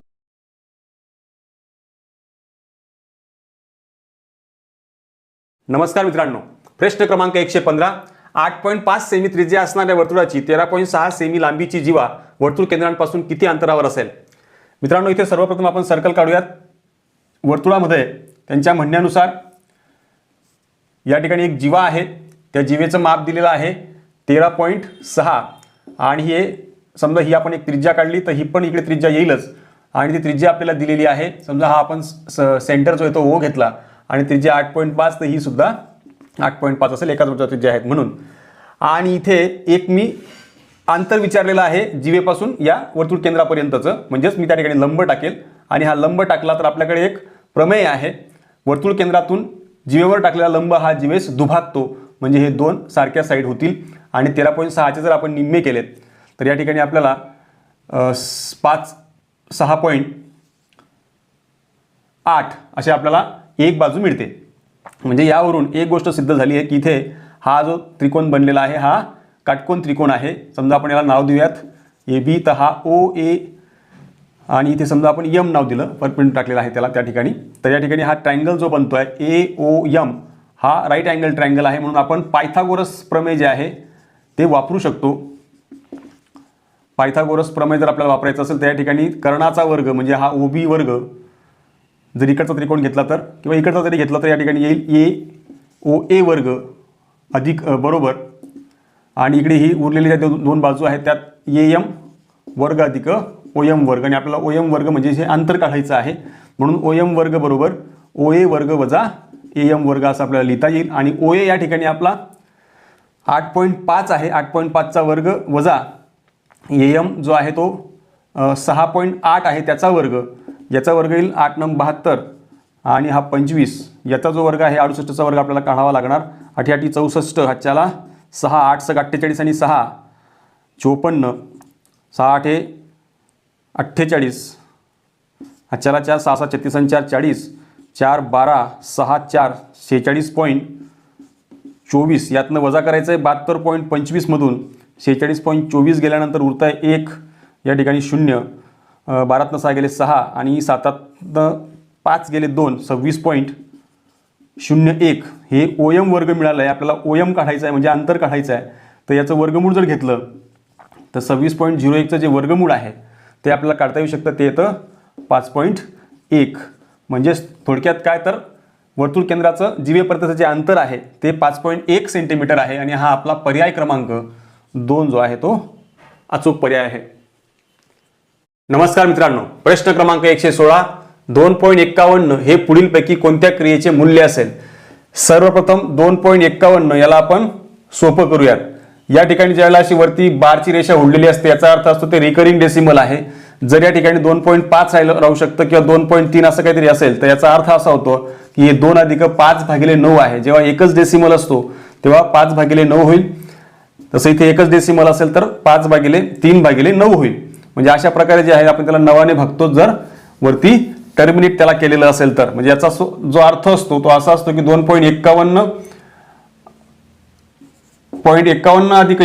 नमस्कार मित्रांनो, प्रश्न क्रमांक 115. 8.5 सेमी त्रिज्या असणाऱ्या वर्तुळाची 13.6 सेमी लांबीची जीवा वर्तुळ केंद्रांपासून किती अंतरावर असेल? मित्रांनो, इथे सर्वप्रथम आपण सर्कल काढूयात. वर्तुळामध्ये त्यांच्या म्हणण्यानुसार या ठिकाणी एक जीवा आहे, त्या जीवेचं माप दिलेलं आहे 13.6 आणि हे समजा ही आपण एक त्रिज्या काढली तर ही पण इकडे त्रिज्या येईलच आणि ती त्रिज्या आपल्याला दिलेली आहे. समजा हा आपण सेंटर जो आहे तो O घेतला आणि त्रिज्या 8.5 तर ही सुद्धा 8.5 असेल, एकाच वर्तुळाची त्रिज्या आहेत म्हणून. आणि इथे एक मी अंतर विचारलेलं आहे जीवेपासून या वर्तुळ केंद्रापर्यंतचं, म्हणजेच मी त्या ठिकाणी लंब टाकेल आणि हा लंब टाकला तर आपल्याकडे एक प्रमेय आहे. वर्तुळ केंद्रातून जीवेवर टाकलेला लंब हा जीवेस दुभागतो, म्हणजे हे दोन सारख्या साईड होतील. आणि 13.6चे जर आपण निम्मे केलेत तर या ठिकाणी आपल्याला 6.8 असे आपल्याला एक बाजू मिळते. म्हणजे यावरून एक गोष्ट सिद्ध झाली आहे की इथे हा जो त्रिकोण बनलेला आहे हा काटकोन त्रिकोण आहे. समजा आपण याला नाव देऊयात AB, तर हा OA आणि इथे समजा आपण M नाव दिलं, परपेंडिक्युलर टाकलेला आहे त्याला त्या ठिकाणी. तर या ठिकाणी हा ट्रायंगल जो बनतोय AOM हा राईट अँगल ट्रायंगल आहे, म्हणून आपण पायथागोरस प्रमेय जे आहे ते वापरू शकतो. पायथागोरस प्रमेय जर आपल्याला वापरायचं असेल तर या ठिकाणी कर्णाचा वर्ग म्हणजे हा OB वर्ग जर इकडचा त्रिकोण घेतला तर किंवा इकडचा जरी घेतला तर या ठिकाणी येईल AOA वर्ग अधिक बरोबर, आणि इकडे ही उरलेली ज्या दोन बाजू आहेत त्यात AM वर्ग अधिक OM वर्ग, आणि आपल्याला OM वर्ग म्हणजे हे अंतर काढायचं आहे म्हणून OM वर्ग बरोबर OA वर्ग वजा AM वर्ग असं आपल्याला लिहिता येईल. आणि OA या ठिकाणी आपला 8.5 आहे, 8.5चा वर्ग वजा AM जो आहे तो 6.8 आहे त्याचा वर्ग, याचा वर्ग येईल 8 9 72 आणि हा 25, याचा जो वर्ग आहे 68चा वर्ग आपल्याला काढावा लागणार. 8 8 64, हाच्याला 6 8 6 48 आणि 6 54, 6 8 48, हाच्याला 4 6 6 36 आणि 4 40, 4 12 6 4 46.24, यातनं वजा करायचं आहे 72.25 मधून 46.24 गेल्यानंतर उरत आहे 1, या ठिकाणी 0, 12तनं 6 गेले 6 आणि 7तनं 5 गेले 2, 26.01. हे OM वर्ग मिळालं आहे. आपल्याला OM काढायचं आहे म्हणजे अंतर काढायचं आहे. तर याचं वर्गमूळ जर घेतलं तर 26.01चं जे वर्गमूळ आहे ते आपल्याला काढता येऊ शकतं, ते येतं 5.1. म्हणजेच थोडक्यात काय तर वर्तुळ केंद्राचं जीवेपर्यंतचं जे अंतर आहे ते 5.1 सेंटीमीटर आहे आणि हा आपला पर्याय क्रमांक 2 जो आहे तो अचूक पर्याय आहे. नमस्कार मित्रांनो, प्रश्न क्रमांक 116. 2.51 हे पुढीलपैकी कोणत्या क्रियेचे मूल्य असेल? सर्वप्रथम 2.51 याला आपण सोपं करूयात. या ठिकाणी ज्यावेळेला अशी वरती बारची रेषा ओढलेली असते याचा अर्थ असतो ते रिकरिंग डेसिमल आहे. जर या ठिकाणी 2.5 राहू शकतं किंवा 2.3 असं काहीतरी असेल, तर याचा अर्थ असा होतो की हे 2 अधिक 5/9 आहे. जेव्हा एकच डेसिमल असतो तेव्हा 5/9 होईल. तसं इथे एकच डेसिमल असेल तर 5/3/9 होईल. म्हणजे अशा प्रकारे जे आहे आपण त्याला 9ने भागतो जर वरती टर्मिनेट त्याला केलेलं असेल तर. म्हणजे याचा जो अर्थ असतो तो असा असतो की 2.51 अधिक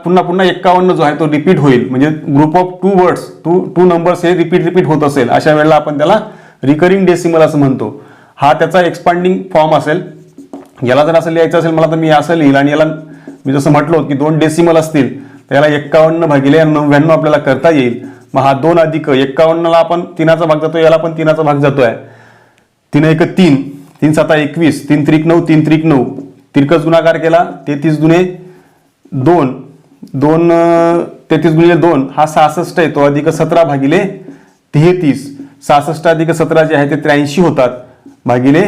पुन्हा 51 जो आहे तो रिपीट होईल. म्हणजे group of 2 words, two numbers हे रिपीट होत असेल, अशा वेळेला आपण त्याला रिकरिंग डेसिमल असं म्हणतो. हा त्याचा एक्सपांडिंग फॉर्म असेल. याला जर असं लिहायचं असेल मला तर मी असं लिहिल, आणि याला मी जसं म्हटलो की 2 डेसिमल असतील तर याला 51/99 आपल्याला करता येईल. मग हा 2 अधिक 51ला आपण 3चा भाग जातो, याला पण 3चा भाग जातोय. 3 1 3, 3 7 21, 3 3 9, 3 3 9, तिरकस गुणाकार केला 33 दुने 2, 33 गुणिले 2 हा 66 आहे, तो अधिक 17/33. 66 अधिक 17 जे आहे ते 83 होतात भागिले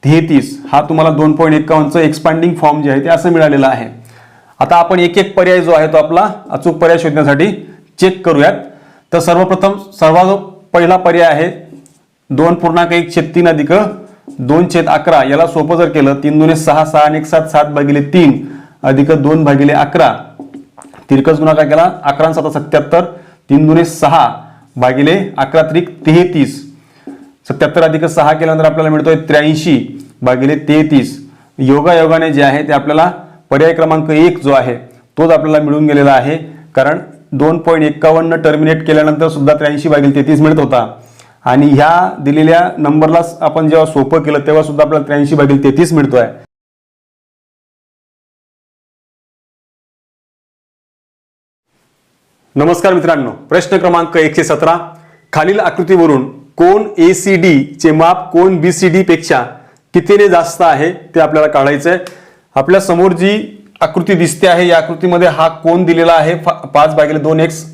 33. हा तुम्हाला 2.51चं एक्सपांडिंग फॉर्म जे आहे ते असं मिळालेलं आहे. आता आपण एक एक पर्याय जो आहे तो आपला अचूक पर्याय शोधण्यासाठी चेक करूयात. तर सर्वप्रथम सर्वात पहिला पर्याय आहे 2.1/3 अधिक 2/11. याला सोपं जर केलं 3 दुने 6, 6 आणि 1 7, 7/3 अधिक 2/11. तिरकस गुणाकार केला 11 7 77, 3 दुने 6 भागिले 11 त्रिक 33. 77 अधिक 6 केल्यानंतर आपल्याला मिळतोय 83/33. योगायोगाने जे आहे ते आपल्याला पर्याय क्रमांक 1 जो आहे तोच आपल्याला मिळून गेलेला आहे. कारण 2.51 टर्मिनेट केल्यानंतर सुद्धा 83/33 मिळत होता, आणि ह्या दिलेल्या नंबरला आपण जेव्हा सोपं केलं तेव्हा सुद्धा आपल्याला 83/33 मिळतोय. नमस्कार मित्रांनो, प्रश्न क्रमांक 117. खालील आकृतीवरून कोण ACD चे माप कोण BCD पेक्षा कितीने जास्त आहे ते आपल्याला काढायचं आहे. आपल्या समोर जी आकृती दिसते आहे या आकृतीमध्ये हा कोण दिलेला आहे 5/2x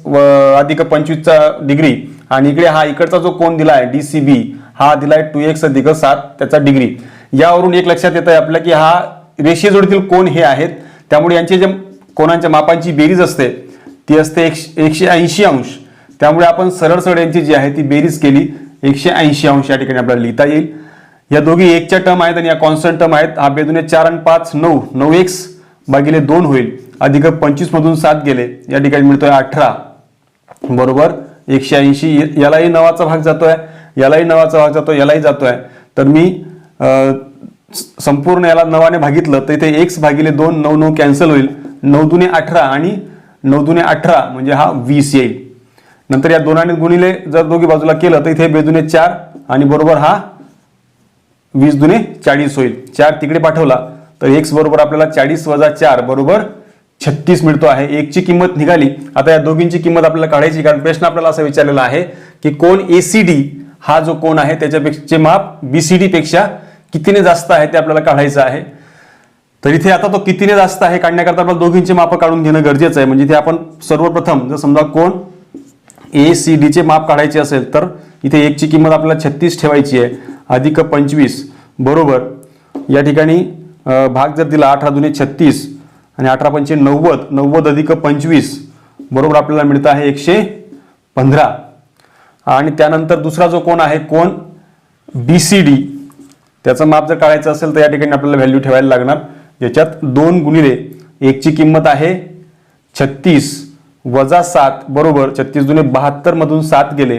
अधिक 25 डिग्री, आणि इकडे हा इकडचा जो कोण दिला आहे DCB हा दिलाय 2x अधिक 7 त्याचा डिग्री. यावरून एक लक्षात येत आहे आपल्या की हा रेषीय जोडीतील कोण हे आहेत, त्यामुळे यांचे जे कोणांच्या मापांची बेरीज असते ती असते 180 अंश. त्यामुळे आपण सरळ यांची जी आहे ती बेरीज केली 180 अंश या ठिकाणी आपल्याला लिहिता येईल. या दोघी 1च्या टर्म आहेत आणि या कॉन्स्टंट टर्म आहेत. हा बेदुने 4 आणि 5 9, 9x/2 होईल, अधिक 25 मधून 7 गेले, या ठिकाणी मिळतोय 18 बरोबर 180. यालाही 9चा भाग जातोय, यालाही 9चा भाग जातोय, यालाही जातोय. तर मी संपूर्ण याला 9ने भागितलं तर इथे x/2 9 9 कॅन्सल होईल. 9 दुने 18 आणि 9 दुने 18 म्हणजे हा 20 येईल. नंतर या दोनाने गुणिले जर दोघी बाजूला केलं तर इथे बेदुने 4 आणि बरोबर हा 20 दुने 40 होईल. 4 तिकडे पाठवला तर x बरोबर आपल्याला 40 - 4 बरोबर 36 मिळतो आहे. 1 ची किंमत निघाली. आता या दोघींची किंमत आपल्याला काढायची, कारण प्रश्न आपल्याला असा विचारलेला आहे की कोण ACD हा जो कोण आहे त्याच्यापेक्षा माप BCD पेक्षा कितीने जास्त आहे ते आपल्याला काढायचं आहे. तर इथे आता तो कितीने जास्त आहे काढण्याकरता आपल्याला दोघींचे माप काढून घेणं गरजेचं आहे. म्हणजे इथे आपण सर्वप्रथम जर समजा कोण ACD चे माप काढायचे असेल तर इथे 1 ची किंमत आपल्याला 36 ठेवायची आहे, अधिक 25 बरोबर या ठिकाणी भाग जर दिला 18 दुने 36 आणि 18 पंचे 90, 90 अधिक 25 बरोबर आपल्याला मिळतं आहे 115. आणि त्यानंतर दुसरा जो कोण आहे कोण BCD त्याचं माप जर काढायचं असेल तर या ठिकाणी आपल्याला व्हॅल्यू ठेवायला लागणार. याच्यात 2 गुणिले 1 ची किंमत आहे 36 वजा 7 बरोबर 36 दुने 72 मधून 7 गेले,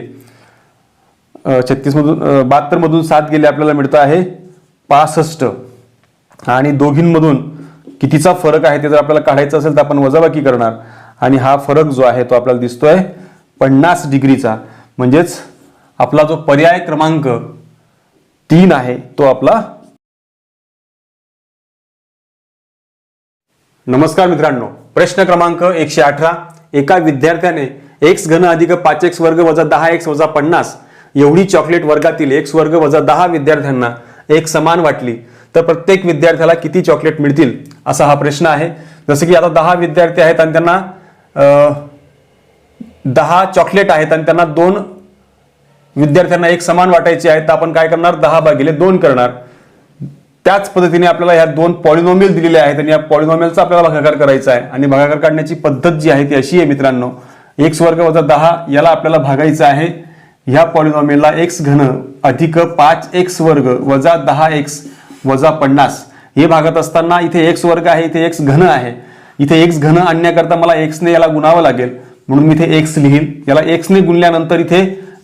72 मधून 7 गेले आपल्याला मिळतं आहे 65. आणि दोघींमधून कितीचा फरक आहे ते जर आपल्याला काढायचं असेल तर आपण वजाबाकी करणार, आणि हा फरक जो आहे तो आपल्याला दिसतोय 50 डिग्रीचा. म्हणजेच आपला जो पर्याय क्रमांक 3 आहे तो आपला. नमस्कार मित्रांनो, प्रश्न क्रमांक 118. एका विद्यार्थ्याने x घन अधिक 5x वर्ग वजा 10x वजा 50 एवढी चॉकलेट वर्गातील x वर्ग वजा 10 विद्यार्थ्यांना एक समान वाटली तर प्रत्येक विद्यार्थ्याला किती चॉकलेट मिळतील असा हा प्रश्न आहे. जसं की आता 10 विद्यार्थी आहेत आणि त्यांना 10 चॉकलेट आहेत आणि त्यांना 2 विद्यार्थ्यांना एक समान वाटायचे आहेत, तर आपण काय करणार 10/2 करणार. त्याच पद्धतीने आपल्याला ह्या 2 पॉलिनॉमियल दिलेले आहेत आणि या पॉलिनॉमियलचा आपल्याला भागाकार करायचा आहे. आणि भागाकार काढण्याची पद्धत जी आहे ती अशी आहे मित्रांनो, एक्स वर्ग वजा 10 याला आपल्याला भागायचं आहे ह्या पॉलिनॉमियलला एक्स घन अधिक 5x वर्ग वजा 10x वजा 50 हे भागत असताना इथे एक्स वर्ग आहे, इथे एक्स घन आहे. इथे एक्स घन आणण्याकरता मला एक्सने याला गुणावं लागेल म्हणून मी इथे एक्स लिहील. याला एक्सने गुणल्यानंतर इथे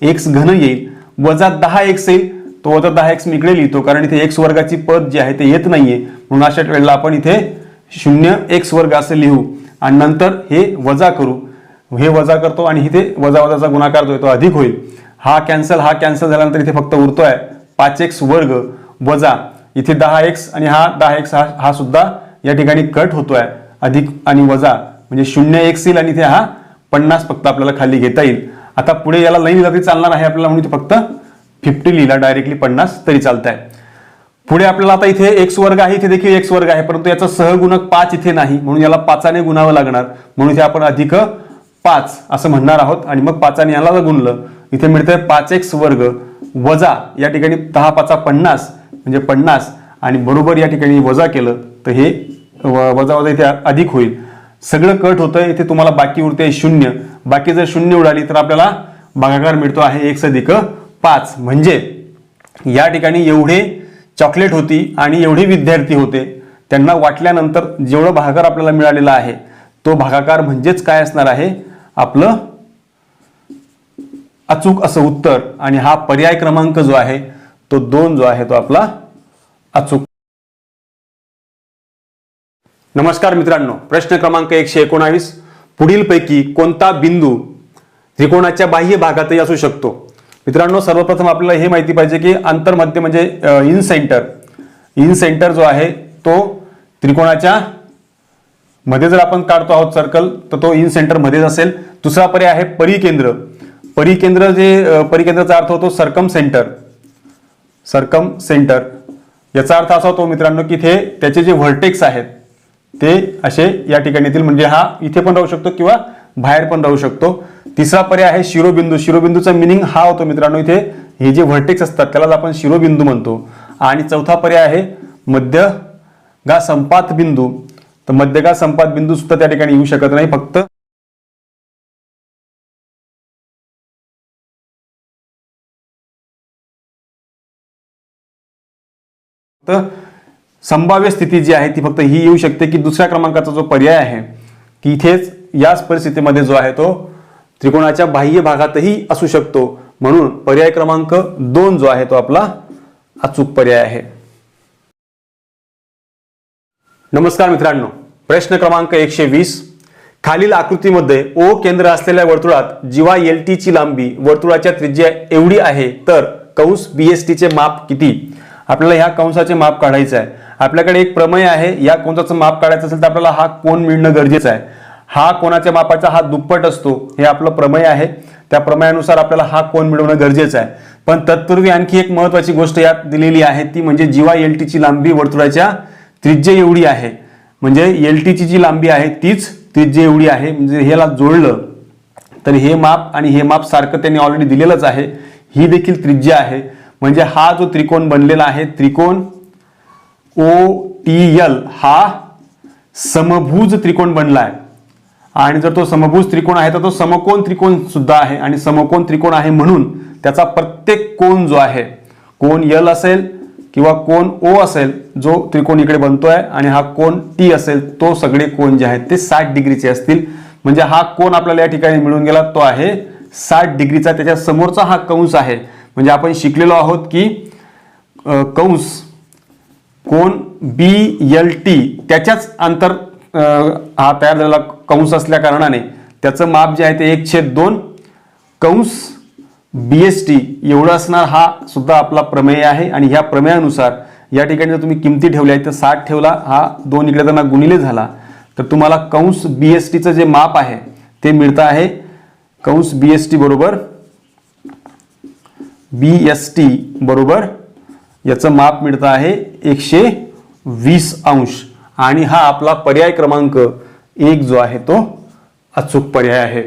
एक्स घन येईल वजा 10x येईल. तो वजा 10x मी इकडे लिहितो कारण इथे एक्स वर्गाची पद जी आहे ते येत नाहीये म्हणून अशा वेळेला आपण इथे 0x वर्ग असे लिहू आणि नंतर हे वजा करू. हे वजा करतो आणि इथे वजा वजाचा गुणाकार जो आहे तो अधिक होईल. हा कॅन्सल झाल्यानंतर इथे फक्त उरतोय 5x वर्ग वजा इथे 10x आणि हा 10x हा सुद्धा या ठिकाणी कट होतोय अधिक आणि वजा म्हणजे 0x येईल आणि इथे हा 50 फक्त आपल्याला खाली घेता येईल. आता पुढे याला नाही लिहिलं तरी चालणार आहे आपल्याला म्हणून इथे फक्त 50 लिहिला डायरेक्टली 50 तरी चालत आहे. पुढे आपल्याला आता इथे एक्स वर्ग आहे, इथे देखील एक्स वर्ग आहे परंतु याचा सहगुणक 5 इथे नाही म्हणून याला 5 ने गुणावं लागणार म्हणून इथे आपण अधिक 5 असं म्हणणार आहोत आणि मग 5 ने याला गुणलं इथे मिळतंय 5x वर्ग वजा या ठिकाणी 10 5 50 म्हणजे 50 आणि बरोबर या ठिकाणी वजा केलं तर हे वजा वजा इथे अधिक होईल. सगळं कट होतंय. इथे तुम्हाला बाकी उरते 0. बाकी जर 0 उडाली तर आपल्याला भागाकार मिळतो आहे x अधिक 5 म्हणजे या ठिकाणी एवढे चॉकलेट होती आणि एवढे विद्यार्थी होते त्यांना वाटल्यानंतर जेवढं भागाकार आपल्याला मिळालेला आहे तो भागाकार म्हणजेच काय असणार आहे आपलं अचूक असं उत्तर आणि हा पर्याय क्रमांक जो आहे तो 2 जो आहे तो आपला अचूक. नमस्कार मित्रांनो, प्रश्न क्रमांक 119 पुढीलपैकी कोणता बिंदू त्रिकोणाच्या बाह्य भागातही असू शकतो. मित्रांनो सर्वप्रथम आपल्याला हे माहिती पाहिजे की अंतर्मध्य म्हणजे इन सेंटर जो आहे तो त्रिकोणाच्या मध्ये जर आपण काढतो आहोत सर्कल तर तो इन सेंटर मध्येच असेल. दुसरा पर्याय आहे परिकेंद्र. परिकेंद्राचा अर्थ होतो सरकम सेंटर. याचा अर्थ असा होतो मित्रांनो की इथे त्याचे जे व्हर्टेक्स आहेत ते असे या ठिकाणी येतील म्हणजे हा इथे पण राहू शकतो किंवा बाहेर पण राहू शकतो. तिसरा पर्याय आहे शिरोबिंदू. शिरोबिंदूचा मिनिंग हा होतो मित्रांनो इथे हे जे व्हर्टेक्स असतात त्याला आपण शिरोबिंदू म्हणतो. आणि चौथा पर्याय आहे मध्यगा संपात बिंदू. तर मध्यगा संपात बिंदू सुद्धा त्या ठिकाणी येऊ शकत नाही फक्त संभाव्य स्थिती जी आहे ती फक्त ही येऊ शकते की दुसऱ्या क्रमांकाचा जो पर्याय आहे की इथेच याच परिस्थितीमध्ये जो आहे तो त्रिकोणाच्या बाह्य भागातही असू शकतो म्हणून पर्याय क्रमांक 2 जो आहे तो आपला अचूक पर्याय आहे. नमस्कार मित्रांनो, प्रश्न क्रमांक 120 खालील आकृतीमध्ये O केंद्र असलेल्या वर्तुळात जीवा LT ची लांबी वर्तुळाच्या त्रिज्या एवढी आहे तर कंस BST चे माप किती. आपल्याला ह्या कंसाचे माप काढायचे आहे. आपल्याकडे एक प्रमेय आहे. या कोनाचं माप काढायचं असेल तर आपल्याला हा कोन मिळणं गरजेचं आहे. हा कोनाच्या मापाचा हा दुप्पट असतो हे आपलं प्रमेय आहे. त्या प्रमेयानुसार आपल्याला हा कोन मिळवणं गरजेचं आहे. पण तत्पूर्वी आणखी एक महत्वाची गोष्ट यात दिलेली आहे ती म्हणजे जीवा LT ची लांबी वर्तुळाच्या त्रिज्या एवढी आहे. म्हणजे LT ची जी लांबी आहे तीच त्रिज्या एवढी आहे. म्हणजे ह्याला जोडलं तर हे माप आणि हे माप सारखं त्यांनी ऑलरेडी दिलेलंच आहे. ही देखील त्रिज्या आहे. म्हणजे हा जो त्रिकोण बनलेला आहे त्रिकोण OTL हा समभुज त्रिकोण बनला आहे. आणि जर तो समभुज त्रिकोण आहे तर तो समकोन त्रिकोण सुद्धा आहे आणि समकोन त्रिकोण आहे म्हणून त्याचा प्रत्येक कोन जो आहे कोन L असेल किंवा कोन O असेल जो त्रिकोण इकडे बनतोय आणि हा कोन T असेल तो सगळे कोन जे आहेत ते 60 डिग्रीचे असतील. म्हणजे हा कोन आपल्याला या ठिकाणी मिळून गेला तो आहे 60 डिग्रीचा. त्याच्या समोरचा हा कंस आहे म्हणजे आपण शिकलेलो आहोत की कंस कोन BLT त्याच्याच अंतर हा तयार झालेला कंस असल्या कारणाने त्याचं माप जे आहे ते 1/2 कंस BST एवढं असणार. हा सुद्धा आपला प्रमेय आहे आणि ह्या प्रमेयानुसार या ठिकाणी जर तुम्ही किमती ठेवल्या तर 60 ठेवला हा 2 इकडे त्यांना गुणिले झाला तर तुम्हाला कंस BST चं जे माप आहे ते मिळतं आहे. कंस BST बरोबर BST बरोबर याचं माप मिळतं आहे 120 अंश आणि हा आपला पर्याय क्रमांक 1 जो आहे तो अचूक पर्याय आहे.